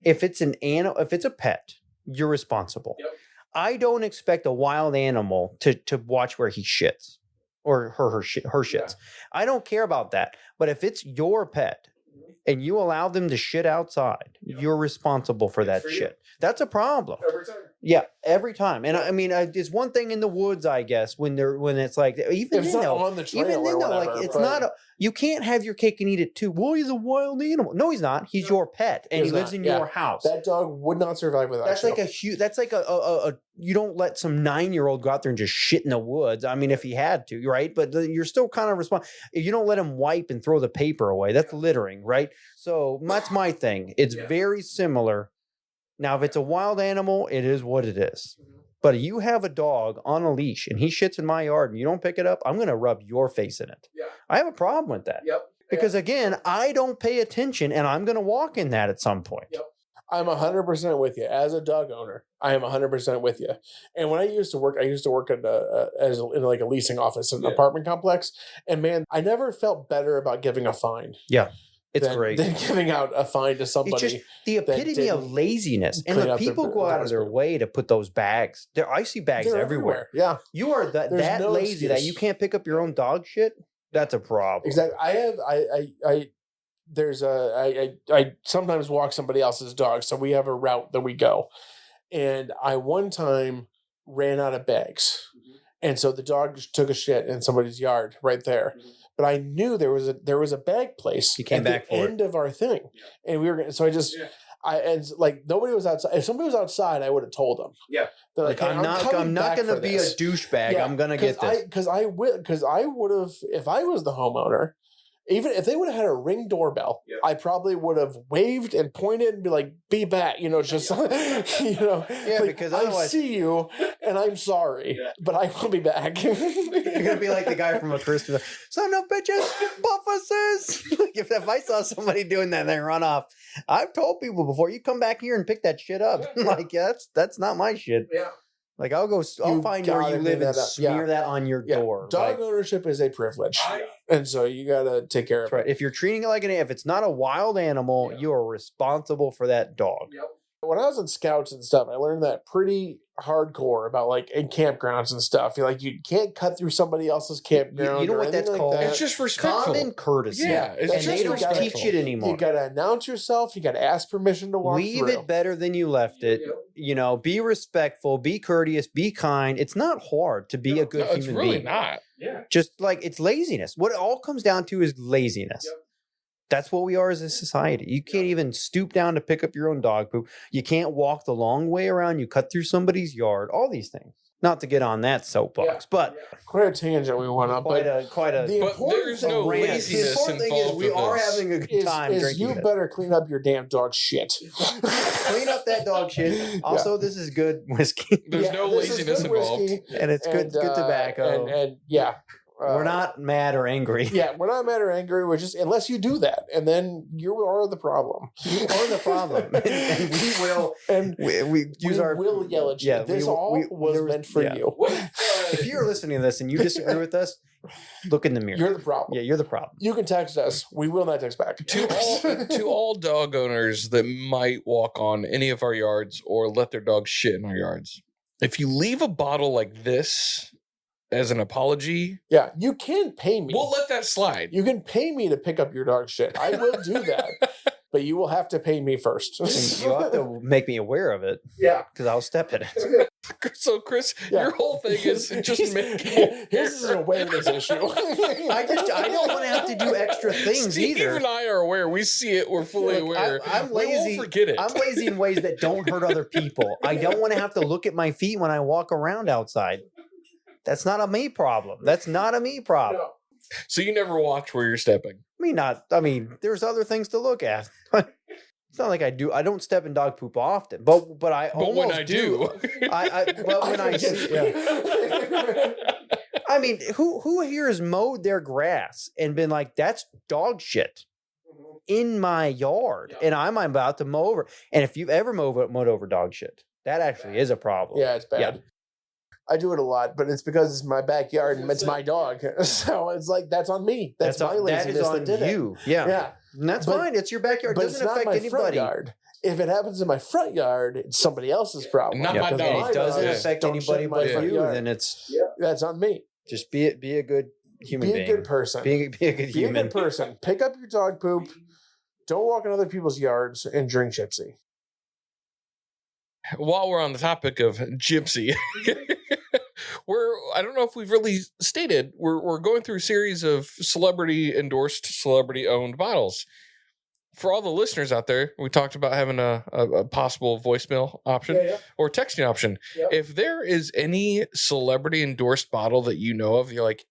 If it's an animal, if it's a pet, you're responsible. Yep. I don't expect a wild animal to watch where he shits or her shits. Yeah. I don't care about that. But if it's your pet and you allow them to shit outside, you're responsible for that shit. That's a problem. Every time. Yeah, every time. And I mean, it's one thing in the woods, I guess, when it's like even it's then, not on the trail even then, or whatever, like it's not. You can't have your cake and eat it too. Well, he's a wild animal. No, he's not. He's your pet, and he lives in your house. That dog would not survive without you. That's like a. You don't let some 9-year-old go out there and just shit in the woods. I mean, if he had to, right? But you're still kind of responsible. If you don't let him wipe and throw the paper away, that's littering, right? So that's my thing. It's very similar. Now, if it's a wild animal, it is what it is. But you have a dog on a leash and he shits in my yard and you don't pick it up, I'm going to rub your face in it. Yeah. I have a problem with that. Yep. Because again, I don't pay attention and I'm going to walk in that at some point. Yep. I'm 100% with you. As a dog owner, I am 100% with you. And when I used to work in like a leasing office in an apartment complex. And man, I never felt better about giving a fine. Yeah. It's great. Than giving out a fine to somebody. It's just the epitome of laziness. And the people go out of their way to put those bags. I see bags everywhere. Yeah. You are that lazy that you can't pick up your own dog shit. That's a problem. Exactly. I sometimes walk somebody else's dog. So we have a route that we go. And I one time ran out of bags. Mm-hmm. And so the dog just took a shit in somebody's yard right there. Mm-hmm. But I knew there was a bag place at the end of our thing, and we were going. So nobody was outside. If somebody was outside, I would have told them. Yeah, they're like, I'm not going to be a douchebag. Yeah, I'm going to get this because I would have if I was the homeowner. Even if they would have had a Ring doorbell, I probably would have waved and pointed and be like, "Be back," just because I see you and I'm sorry, but I will be back. You're gonna be like the guy from A Christmas, son of bitches, officers. If I saw somebody doing that and they run off, I've told people before, you come back here and pick that shit up. That's not my shit. Yeah. Like I'll find where you live and smear that on your door. Dog ownership is a privilege, and so you got to take care of it. Right. If you're treating it like if it's not a wild animal, you are responsible for that dog. Yep. When I was in scouts and stuff, I learned that pretty hardcore about like in campgrounds and stuff. You're like, you can't cut through somebody else's campground. You know or what anything that's like called? that. It's just respectful. Common courtesy. Yeah, it's and just they don't respectful. teach it anymore. You gotta announce yourself. You gotta ask permission to walk Leave through. it better than you left it. You know, be respectful, be courteous, be kind. It's not hard to be a good No, it's human really being. not. Yeah. Just like it's laziness. What it all comes down to is laziness. Yep. That's what we are as a society. You can't even stoop down to pick up your own dog poop. You can't walk the long way around. You cut through somebody's yard. All these things. Not to get on that soapbox, but Quite a tangent we went on, quite but a quite a. the But important there's thing no rant. The laziness important thing is involved we with are this. having a good is, time is drinking you it. better clean up your damn dog shit. Clean up that dog shit. Also, this is good whiskey, There's no this is laziness good involved. whiskey, and it's good good tobacco. and yeah. We're not mad or angry. Yeah, we're not mad or angry. We're just unless you do that, and then you are the problem. You are the problem, and we will. And We use our. will yell at you. Yeah, This we- all we- was there meant for yeah. you. If you're listening to this and you disagree with us, look in the mirror. You're the problem. Yeah, you're the problem. You can text us. We will not text back. To all dog owners that might walk on any of our yards or let their dog shit in our yards, if you leave a bottle like this as an apology, Yeah, you can pay me. we'll let that slide. You can pay me to pick up your dog shit. I will do that, but you will have to pay me first. And you have to make me aware of it Yeah. because I'll step in it. So, Chris, Yeah. your whole thing is just making. This is an awareness issue. I don't want to have to do extra things Steve either. and I are aware. We see it. We're fully Look, aware. I'm We lazy. won't forget it. I'm lazy in ways that don't hurt other people. I don't want to have to look at my feet when I walk around outside. That's not a me problem. That's not a me problem. No. So you never watch where you're stepping. I mean, there's other things to look at. It's not like I do. I don't step in dog poop often, but I But almost when I do, but when I see, I mean, who here has mowed their grass and been like, that's dog shit in my yard, and I'm about to mow over. And if you've ever mowed over dog shit, that actually is a problem. Yeah, it's bad. Yeah. I do it a lot, but it's because it's my backyard and it's my dog. So it's like that's on me. That's my that laziness is on that did it. you. Yeah. Yeah, And that's But- fine. It's your backyard. It but it's doesn't not affect my front anybody. yard. If it happens in my front yard, it's somebody else's problem. Not Yeah, my and dog. it doesn't Yeah. affect Don't shit anybody in my but front you. yard. Then it's That's on me. just be a good human Be being. a good person. Be a good Be a human. good person. Pick up your dog poop. Don't walk in other people's yards and drink Jypsi. while we're on the topic of Jypsi, I don't know if we've really stated, we're going through a series of celebrity endorsed, celebrity owned bottles. For all the listeners out there, we talked about having a possible voicemail option or texting option. Yep. If there is any celebrity endorsed bottle that you know of, you're like,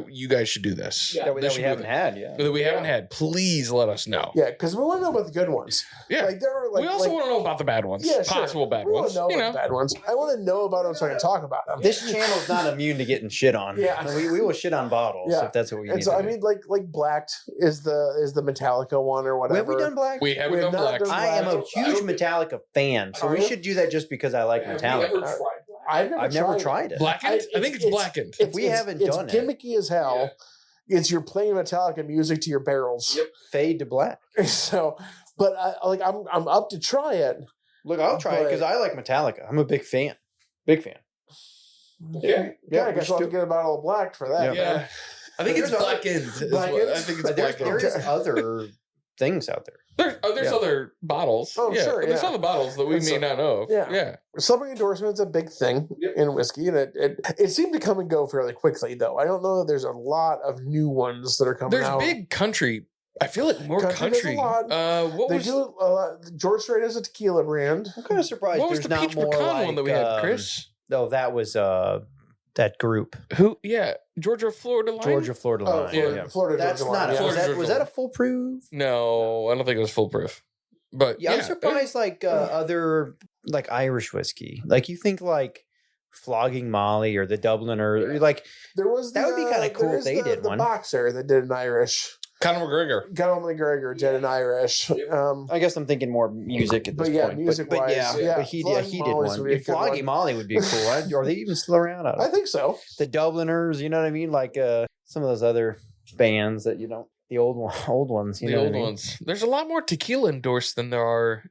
you guys should do this. Yeah. That we This should be haven't had. Yeah. that we haven't had. Please let us know. Yeah, because we want to know about the good ones. Yeah. Like there are like we also like, want to know about the bad ones. yeah, sure. Possible bad We wanna ones. know You about know. the bad ones. I want to know about them so I can talk about them. This channel's not immune to getting shit on. Yeah. We will shit on bottles Yeah. if that's what we And need so to I do. mean, like Blacked is the Metallica one or whatever. Have we done black? We haven't We have done not black. done I am a Black. huge Metallica fan, so Are we you? should do that just because I like Metallica. I've never tried it. Blackened? I think it's blackened. We haven't done it. It's gimmicky as hell. It's you're playing Metallica music to your barrels. Fade to black. So, but I'm up to try it. Look, I'll try it because I like Metallica. I'm a big fan. Big fan. Yeah, I we guess should we'll have do- to get a bottle of Blacked for that. Yeah. I think it's There's other- blackened. is what- Blackened? I think it's But there blackened. is other things out there. There's Yeah. other bottles. Oh, yeah. sure, There's yeah. other bottles that we And may so- not know of. yeah. Yeah. Celebrity endorsement is a big thing in whiskey, and it seemed to come and go fairly quickly. Though I don't know that there's a lot of new ones that are coming There's out. big country. I feel like more Country does a country. lot. What They was do. George Strait has a tequila brand. I'm kind of surprised what was there's the not peach more pecan like one that we had, Chris? No, that was that group, Who? Yeah, Georgia, Florida line. Georgia, Florida Oh, line. Florida, Yeah. Florida That's Georgia not. line, A, yeah. was, Florida, that, was that a Georgia. foolproof? No, I don't think it was foolproof. But Yeah, I'm surprised. Like other like Irish whiskey, like you think like Flogging Molly or the Dubliner, or like There was That would be kinda cool there's if they the, did the one. boxer that did an Irish. Conor McGregor. Conor McGregor did an Irish. I guess I'm thinking more music at this But yeah, point. music-wise, but yeah, yeah, but he Flogging did Molly's one. would be a good Flogging one. Molly would be cool. Are they even still around? I don't I know. think so. The Dubliners, you know what I mean? Like some of those other bands that the old ones. You The know old what I mean? ones. There's a lot more tequila endorsed than there are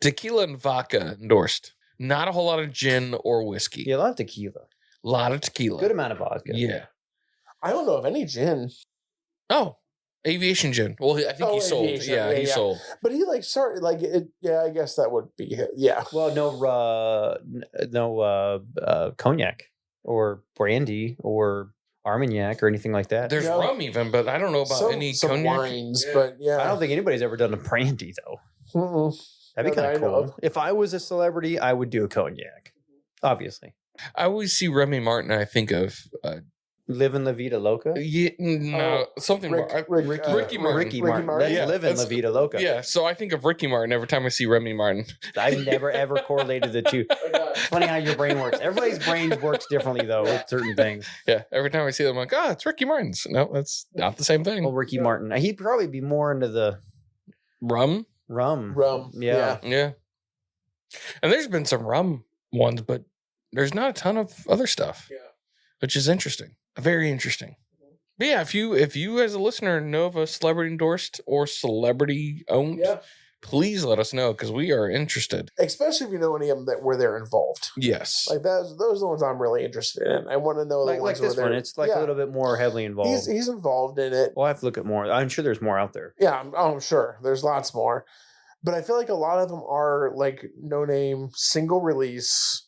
tequila and vodka endorsed. Not a whole lot of gin or whiskey. Yeah, a lot of tequila. A lot of tequila. Good amount of vodka. Yeah. I don't know of any gin. Oh, aviation gin. Well, I think he sold. Aviation. Yeah, he sold. But he like started like it. Yeah, I guess that would be it. Yeah. Well, no cognac or brandy or Armagnac or anything like that. There's No. rum even, but I don't know about any some cognac. wines, but yeah. I don't think anybody's ever done a brandy though. Mm-mm. That'd be Not kind that of I know cool. of. If I was a celebrity, I would do a cognac. Obviously, I always see Remy Martin. I think of living La Vida Loca. something. Ricky Martin. Ricky Martin. Let's Yeah, live in La that's- Vida Loca. Yeah, so I think of Ricky Martin every time I see Remy Martin. I've never ever correlated the two. It's funny how your brain works. Everybody's brain works differently though with certain things. Yeah, every time I see them, I'm like, oh, it's Ricky Martin's. No, that's not the same thing. Well, Ricky Martin. He'd probably be more into the Rum. rum. Yeah. Yeah. And there's been some rum ones, but there's not a ton of other stuff. Yeah. Which is interesting. Very interesting. But yeah, if you as a listener know of a celebrity endorsed or celebrity owned, Yeah. please let us know because we are interested. Especially if you know any of them that where they're involved. Yes. Like those are the ones I'm really interested in. I want to know the Like ones this where one. they're- It's like yeah. a little bit more heavily involved. He's involved in it. We'll have to look at more. I'm sure there's more out there. Yeah, I'm sure there's lots more, but I feel like a lot of them are like no name, single release,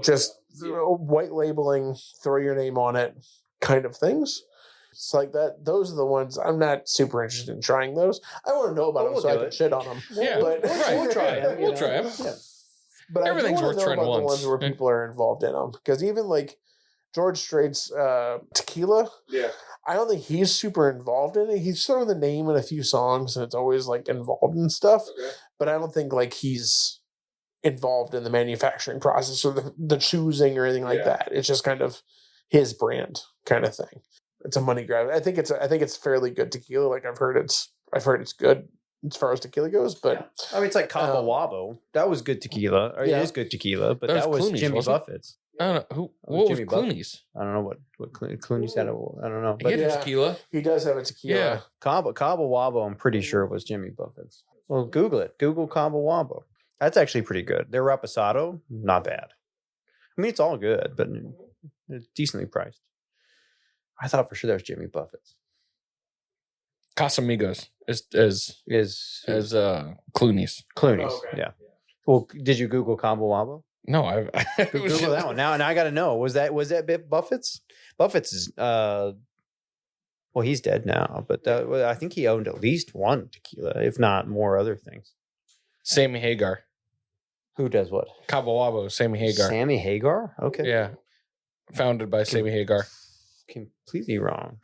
just white labeling, throw your name on it, kind of things. It's like that. Those are the ones I'm not super interested in trying. Those I want to know about But them we'll so I do can it. shit on them. Yeah, but right. We'll try Yeah, it. we'll try 'em. Yeah. But Everything's I do worth want to know trying about the once. ones where Yeah. people are involved in them because even like George Strait's tequila. Yeah. I don't think he's super involved in it. He's sort of the name in a few songs, and it's always like involved in stuff. Okay. But I don't think like he's involved in the manufacturing process or the choosing or anything like Yeah. that. It's just kind of his brand kind of thing. It's a money grab. I think it's fairly good tequila. Like I've heard it's good as far as tequila goes. But I mean, it's like Cabo Wabo. That was good tequila. Or Yeah. It is good tequila, but That that was was Clooney's, Jimmy wasn't it? Buffett's. I don't know. was What was Jimmy Buffett. Clooney's? I don't know what Clooney's had. I don't know. He But had yeah. tequila. he does have a tequila. Yeah. Cabo Wabo, I'm pretty sure was Jimmy Buffett's. Well, Google it. Google Cabo Wabo. That's actually pretty good. Their Reposado, not bad. I mean, it's all good, but it's decently priced. I thought for sure that was Jimmy Buffett's. Casamigos as Is Clooney's. Clooney's? Oh, okay. Yeah. Well, did you Google Cabo Wabo? No, I it was Google just- that one now. Now I got to know. Was that Buffett's? Buffett's is well, he's dead now, but I think he owned at least one tequila, if not more other things. Sammy Hagar. Who does what? Cabo Wabo, Sammy Hagar. Sammy Hagar. Okay. Yeah. Founded by Sammy Hagar. Completely wrong.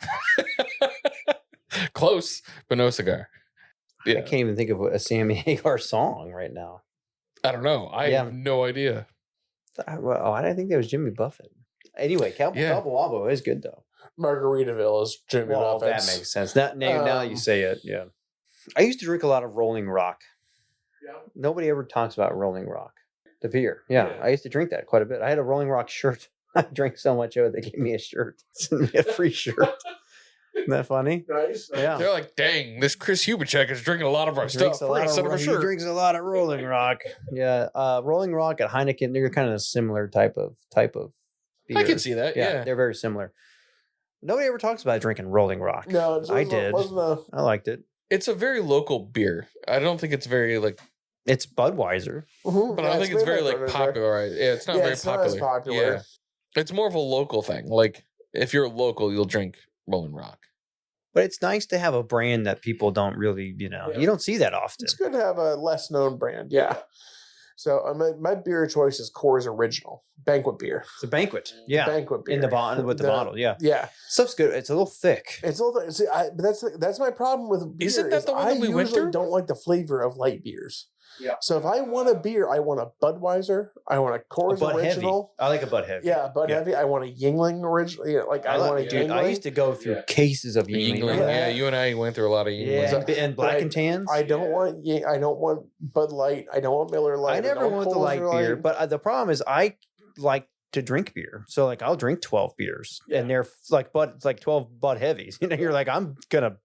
Close, but no cigar. I Yeah. can't even think of a Sammy Hagar song right now. I don't know. I Yeah. have no idea. I didn't think that was Jimmy Buffett. Anyway, Cabo Wabo is good though. Margaritaville is Jimmy Well, Buffett's. that makes sense. Now that you say it, yeah. I used to drink a lot of Rolling Rock. Yeah. Nobody ever talks about Rolling Rock, the beer. Yeah, Yeah. I used to drink that quite a bit. I had a Rolling Rock shirt. I drank so much of it, they gave me a shirt. Sent me a free shirt. Isn't that funny? Nice. Yeah. They're like, dang, this Chris Hubachek is drinking a lot of our Drinks stuff. a We're lot gonna send him a of, he shirt. drinks a lot of Rolling Rock. Yeah, Rolling Rock at Heineken, they're kind of a similar type of beer. I can see that. Yeah. they're very similar. Nobody ever talks about drinking Rolling Rock. No, I did. Wasn't I liked it. It's a very local beer. I don't think it's very like, It's Budweiser. but I don't think it's very like popular. Right? Yeah, it's not very it's popular. Not as popular. Yeah. It's more of a local thing. Like if you're local, you'll drink Rolling Rock. But it's nice to have a brand that people don't really, you don't see that often. It's good to have a less known brand. Yeah. So my beer choice is Coors Original Banquet beer. It's a banquet. Yeah. Banquet beer In the bottle with the bottle. Yeah. Yeah. Stuff's good. It's a little thick. It's a little. See, but that's my problem with beer. Isn't that is the one I that we went usually through? don't like the flavor of light beers. Yeah. So if I want a beer, I want a Budweiser. I want a A Coors Bud Original. Heavy. I like a Bud Heavy. Yeah, Bud Yeah. Heavy. I want a Yingling original. Yeah, like I want a Dude, Yingling. I used to go through cases of Yingling. Yingling. Yeah. Yeah, you and I went through a lot of Yingling. Yeah, and Black But and Tans. I don't want Bud Light. I don't want Miller Light. I never don't want the Coors light Light. beer, but the problem is I like to drink beer. So like I'll drink 12 beers and they're like it's like 12 Bud Heavies. You're like, I'm gonna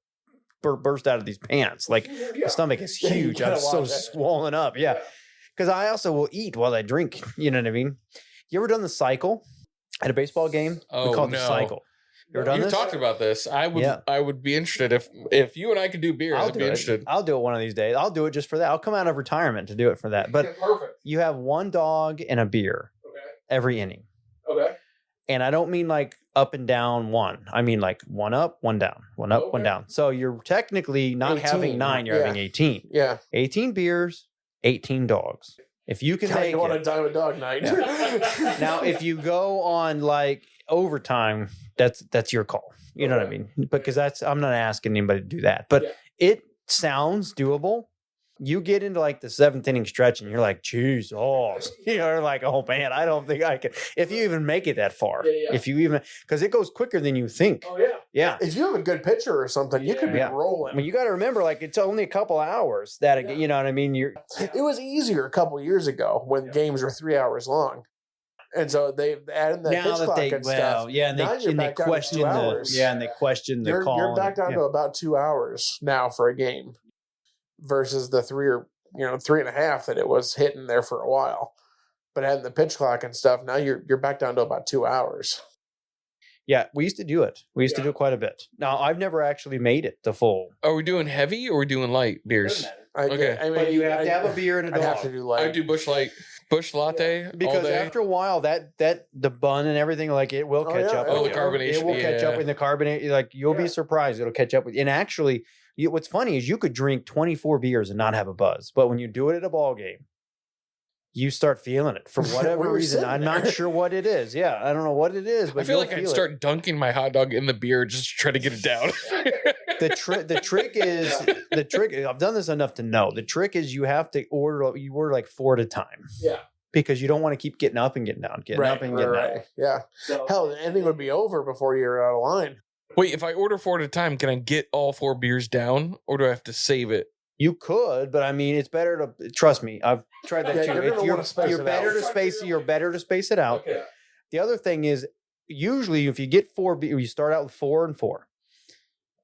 burst out of these pants. Like the stomach is Yeah, you huge. I'm gotta so watch that. swollen up. Yeah. because I also will eat while I drink. You know what I mean? You ever done the cycle at a baseball game? Oh, We call it the no. cycle. You ever done You this? talked about this. I would. Yeah. I would be interested if you and I could do beer. I'll I'd do be it. interested. I'll do it one of these days. I'll do it just for that. I'll come out of retirement to do it for that. But perfect. you have one dog and a beer Okay. every inning. Okay. And I don't mean like up and down one. I mean like one up, one down, one up, one Okay. down. So you're technically not 18, having 9, you're yeah. having 18. Yeah. 18 beers, 18 dogs. If you can make Go on a it. Diamond Dog night. Now, if you go on like overtime, that's your call. You know what I mean? Because I'm not asking anybody to do that. But Yeah. it sounds doable. You get into like the 7th inning stretch and you're like, geez, you're like, oh man, I don't think I can. If you even make it that far, Yeah. if you even, because it goes quicker than you think. Oh yeah. Yeah. If you have a good pitcher or something, you could be Yeah. rolling. I mean, you got to remember, like, it's only a couple hours that, Yeah. you know what I mean? It was easier a couple years ago when games were 3 hours long, and so they added that pitch now that clock they, and well, stuff. yeah, and Now they, you're and they back down to 2 question the, hours. yeah, and they question the call. You're back and- down yeah. to about 2 hours now for a game, versus the 3.5 that it was hitting there for a while. But adding the pitch clock and stuff, now you're back down to about 2 hours. Yeah, we used to do it. We used to do it quite a bit. Now, I've never actually made it the full. Are we doing heavy or are we doing light beers? Okay. But you have to have a beer and a I'd dog. have to do light. I do bush latte all Because day. after a while, that the bun and everything, like it will Oh, catch yeah. up. Oh, with the you. carbonation, It will catch yeah. up in the carbonate. Like you'll be surprised, it'll catch up with. And actually, what's funny is you could drink 24 beers and not have a buzz, but when you do it at a ball game, you start feeling it for whatever We were reason. sitting I'm there. not sure what it is. Yeah, I don't know what it is, but I feel you'll like I'd feel it. start dunking my hot dog in the beer just to try to get it down. The trick is the trick. I've done this enough to know the trick is you have to order like 4 at a time. Yeah. Because you don't want to keep getting up and getting down, getting up and getting down. Yeah. Hell, the ending would be over before you're out of line. Wait, if I order 4 at a time, can I get all 4 beers down or do I have to save it? You could, but I mean, it's better to trust me. I've tried that Yeah, too. you're gonna wanna space You're it better out. to space. You're better to space it out. Okay. The other thing is, usually, if you get 4 beers, you start out with 4 and 4.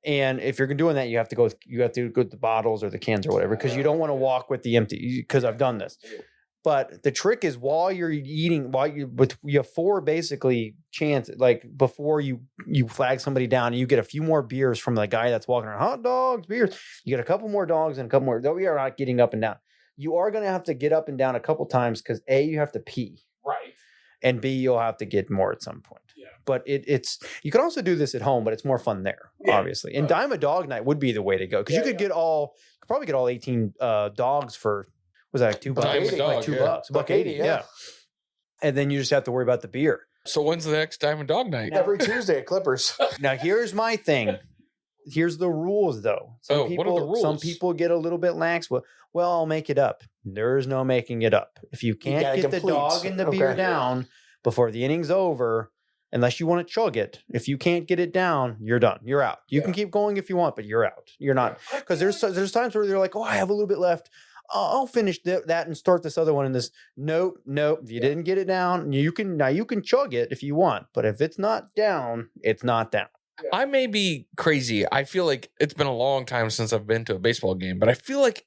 And if you're doing that, you have to go with the bottles or the cans or whatever, because you don't want to walk with the empty. Because I've done this. But the trick is while you're eating, you have 4 basically chances, like before you flag somebody down, and you get a few more beers from the guy that's walking around, hot dogs, beers. You get a couple more dogs and a couple more. Though we are not getting up and down. You are going to have to get up and down a couple times because A, you have to pee. Right. And B, you'll have to get more at some point. Yeah. But it's you can also do this at home, but it's more fun there, obviously. And Dime a Dog Night would be the way to go because you could probably get all 18 dogs for was that like $2? Dime a dog, like $2, yeah. $1.80, yeah. And then you just have to worry about the beer. So when's the next Diamond Dog night? Every Tuesday at Clippers. Now here's my thing. Here's the rules, though. What are the rules? Some people get a little bit lax. Well, I'll make it up. There's no making it up. If you can't gotta get the complete. dog and the beer Okay. down before the inning's over, unless you want to chug it, if you can't get it down, you're done. You're out. You can keep going if you want, but you're out. You're not. Because there's times where they're like, oh, I have a little bit left. I'll finish that and start this other one. And this, nope. If you didn't get it down, you can chug it if you want. But if it's not down, it's not down. I may be crazy. I feel like it's been a long time since I've been to a baseball game, but I feel like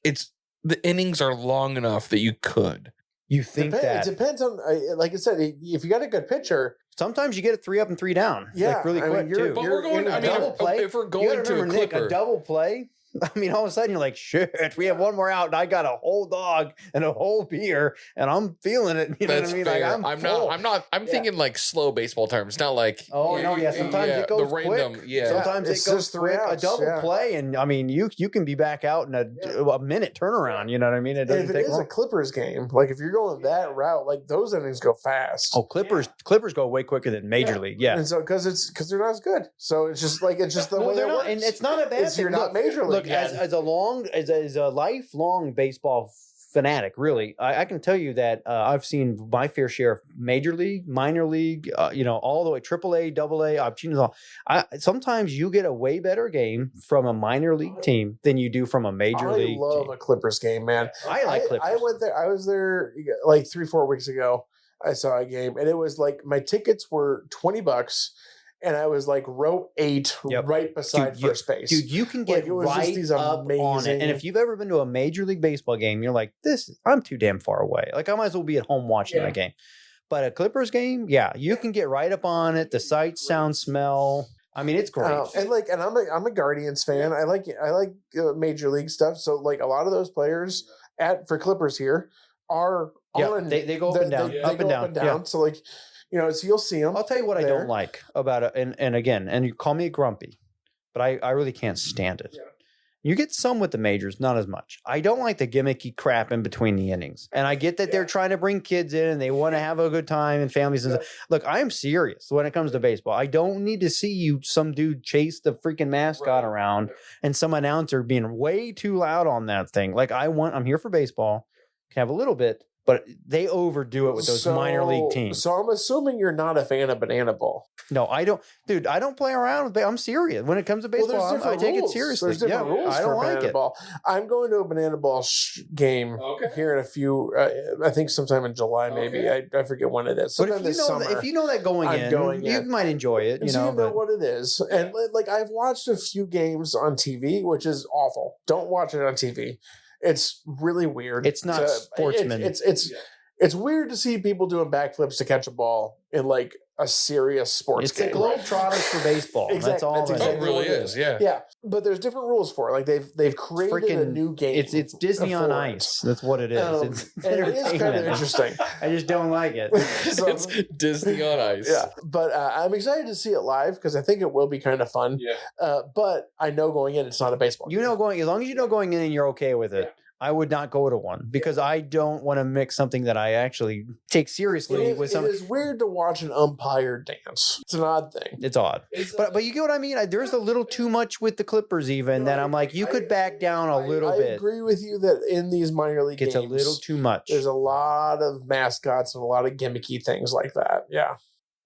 the innings are long enough that you could. You think that. It depends on, like I said, if you got a good pitcher. Sometimes you get it 3 up and 3 down. Yeah, like really I mean, quick you're- too. But we're going. in a I mean, double play. if we're You going gotta to a remember, Nick, Clipper, a double play. I mean, all of a sudden you're like, shit, we have one more out, and I got a whole dog and a whole beer, and I'm feeling it. You know that's what I mean? fair. Like, full. I'm thinking like slow baseball terms, not like. Oh no, yeah. Sometimes it goes the random. quick. Yeah, Sometimes it's it goes just 3 quick. outs, A double yeah. play, and I mean, you can be back out in a minute turnaround. You know what I mean? It doesn't If it take is long. a Clippers game, like if you're going that route, like those innings go fast. Oh, Clippers go way quicker than Major League. Yeah. And so because they're not as good, so it's just the Well, way they're it not, works. and it's not a bad It's- thing. you're not Major League Look, yet. as a lifelong baseball fanatic, really, I can tell you that I've seen my fair share of Major League, minor league, all the way AAA, AA. I've seen it all. Sometimes you get a way better game from a minor league team than you do from a major league I love team. a Clippers game, man. I like Clippers. I went there. I was there like 3-4 weeks ago. I saw a game, and it was like my tickets were $20, and I was like row 8 Yep. right beside Dude, first base. Dude, you can get Like, it was just right these up on it. amazing- And if you've ever been to a Major League Baseball game, you're like, I'm too damn far away. Like, I might as well be at home watching that game. But a Clippers game, yeah, you can get right up on it. The sight, sound, smell. I mean, it's great. And I'm a Guardians fan. I like Major League stuff. So like a lot of those players for Clippers here are on. They go up and down, They up go and up and down. down. So like, so you'll see them. I'll tell you what I don't like about it. And again, and you call me grumpy, but I really can't stand it. Yeah. You get some with the majors, not as much. I don't like the gimmicky crap in between the innings. And I get that they're trying to bring kids in and they want to have a good time and families and stuff. Look, I am serious when it comes to baseball. I don't need to see some dude chase the freaking mascot around and some announcer being way too loud on that thing. Like I'm here for baseball. Can have a little bit, but they overdo it with those minor league teams. So I'm assuming you're not a fan of Banana Ball. No, I don't. Dude, I don't play around with I'm serious. When it comes to baseball, I take it seriously. There's different rules I don't for like Banana it. Ball. I'm going to a Banana Ball game here in a few, I think sometime in July, maybe. I forget when it is. But Sometime this summer. if you know that you might enjoy it. You know what it is. And like I've watched a few games on TV, which is awful. Don't watch it on TV. It's really weird. It's not sportsman. It's weird to see people doing backflips to catch a ball in like a serious sports game. It's the Globetrotters for baseball. Exactly. That's all. That's exactly it really is. Yeah. Yeah. But there's different rules for it. Like they've created a new game. It's Disney on Ice. That's what it is. It's and it is kind of interesting. I just don't like it. It's Disney on Ice. Yeah. But I'm excited to see it live because I think it will be kind of fun. Yeah. But I know going in, it's not a baseball game. As long as you know going in and you're okay with it. I would not go to one because I don't want to mix something that I actually take seriously with something. It is weird to watch an umpire dance. It's an odd thing. It's odd. But you get what I mean? There's a little too much with the Clippers even that I'm like, you could back down a little bit. I agree with you that in these minor league games, it's a little too much. There's a lot of mascots and a lot of gimmicky things like that. Yeah.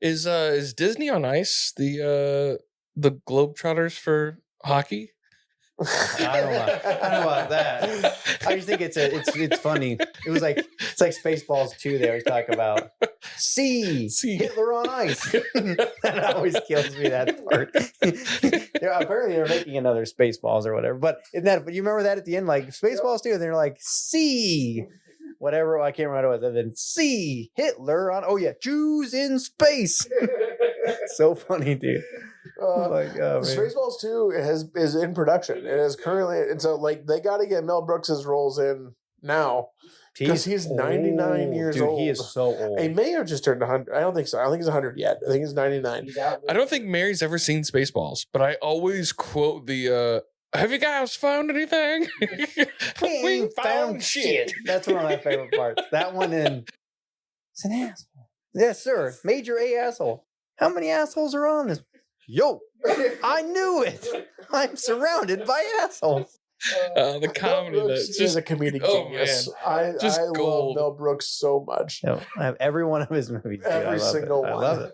Is Disney on Ice the Globetrotters for hockey? I don't know about that. I just think it's funny. It's like Spaceballs 2 they always talk about. See Hitler on ice. That always kills me, that part. Apparently they're making another Spaceballs or whatever. But you remember that at the end, like Spaceballs 2, and they're like, see whatever, I can't remember what it was. And then see Hitler on Jews in space. So funny, dude. Oh my god, man. Spaceballs 2 is in production. It is currently, and so like they got to get Mel Brooks's roles in now because he's 99 years old. He is so old. He may have just turned 100. I don't think so. I don't think he's 100 yet. I think he's 99. I don't think Mary's ever seen Spaceballs, but I always quote the have you guys found anything? We found shit. That's one of my favorite parts. That one in it's an asshole. Yes, sir. Major A asshole. How many assholes are on this? Yo, I knew it. I'm surrounded by assholes. The comedy that's just a comedic genius. Man. I gold. love Mel Brooks so much. I have every one of his movies. Dude. Every single one. I love it.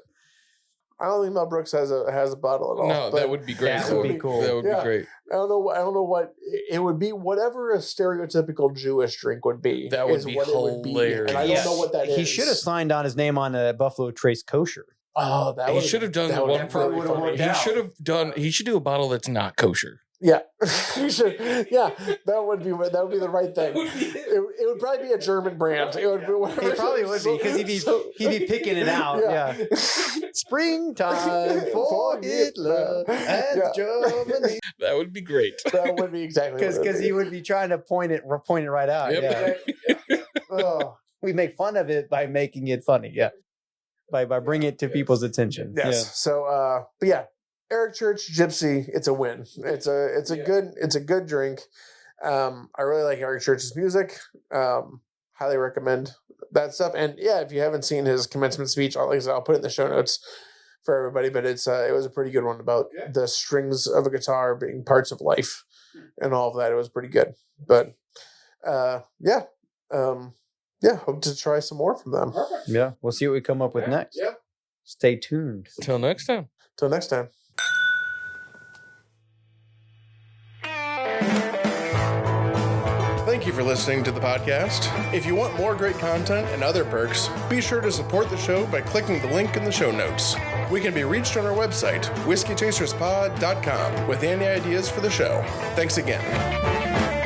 I don't think Mel Brooks has a bottle at all. No, that would be great. That would be cool. That would be great. I don't know what it would be. Whatever a stereotypical Jewish drink would be. That would be what hilarious. It would be. And I don't know what that is. He should have signed on his name on Buffalo Trace Kosher. Oh, he should have done the one for. He should do a bottle that's not kosher. Yeah, he should. Yeah, that would be the right thing. It would probably be a German brand. It would be whatever. It probably would be because he'd be picking it out. Yeah. Springtime for Hitler and Germany. That would be great. That would be exactly because he would be trying to point it right out. Yep. Yeah. We make fun of it by making it funny. Yeah. By bringing it to people's attention. Yes. Yeah. So, but yeah, Eric Church Jypsi, it's a win. It's a good drink. I really like Eric Church's music. Highly recommend that stuff. And yeah, if you haven't seen his commencement speech, like I said, I'll put it in the show notes for everybody. But it was a pretty good one about the strings of a guitar being parts of life and all of that. It was pretty good. But hope to try some more from them. Perfect. Yeah, we'll see what we come up with next. Yeah. Stay tuned. Till next time. Till next time. Thank you for for listening to the podcast. If you want more great content and other perks, be sure to support the show by clicking the link in the show notes. We can be reached on our website, whiskeychaserspod.com, with any ideas for the show. Thanks again.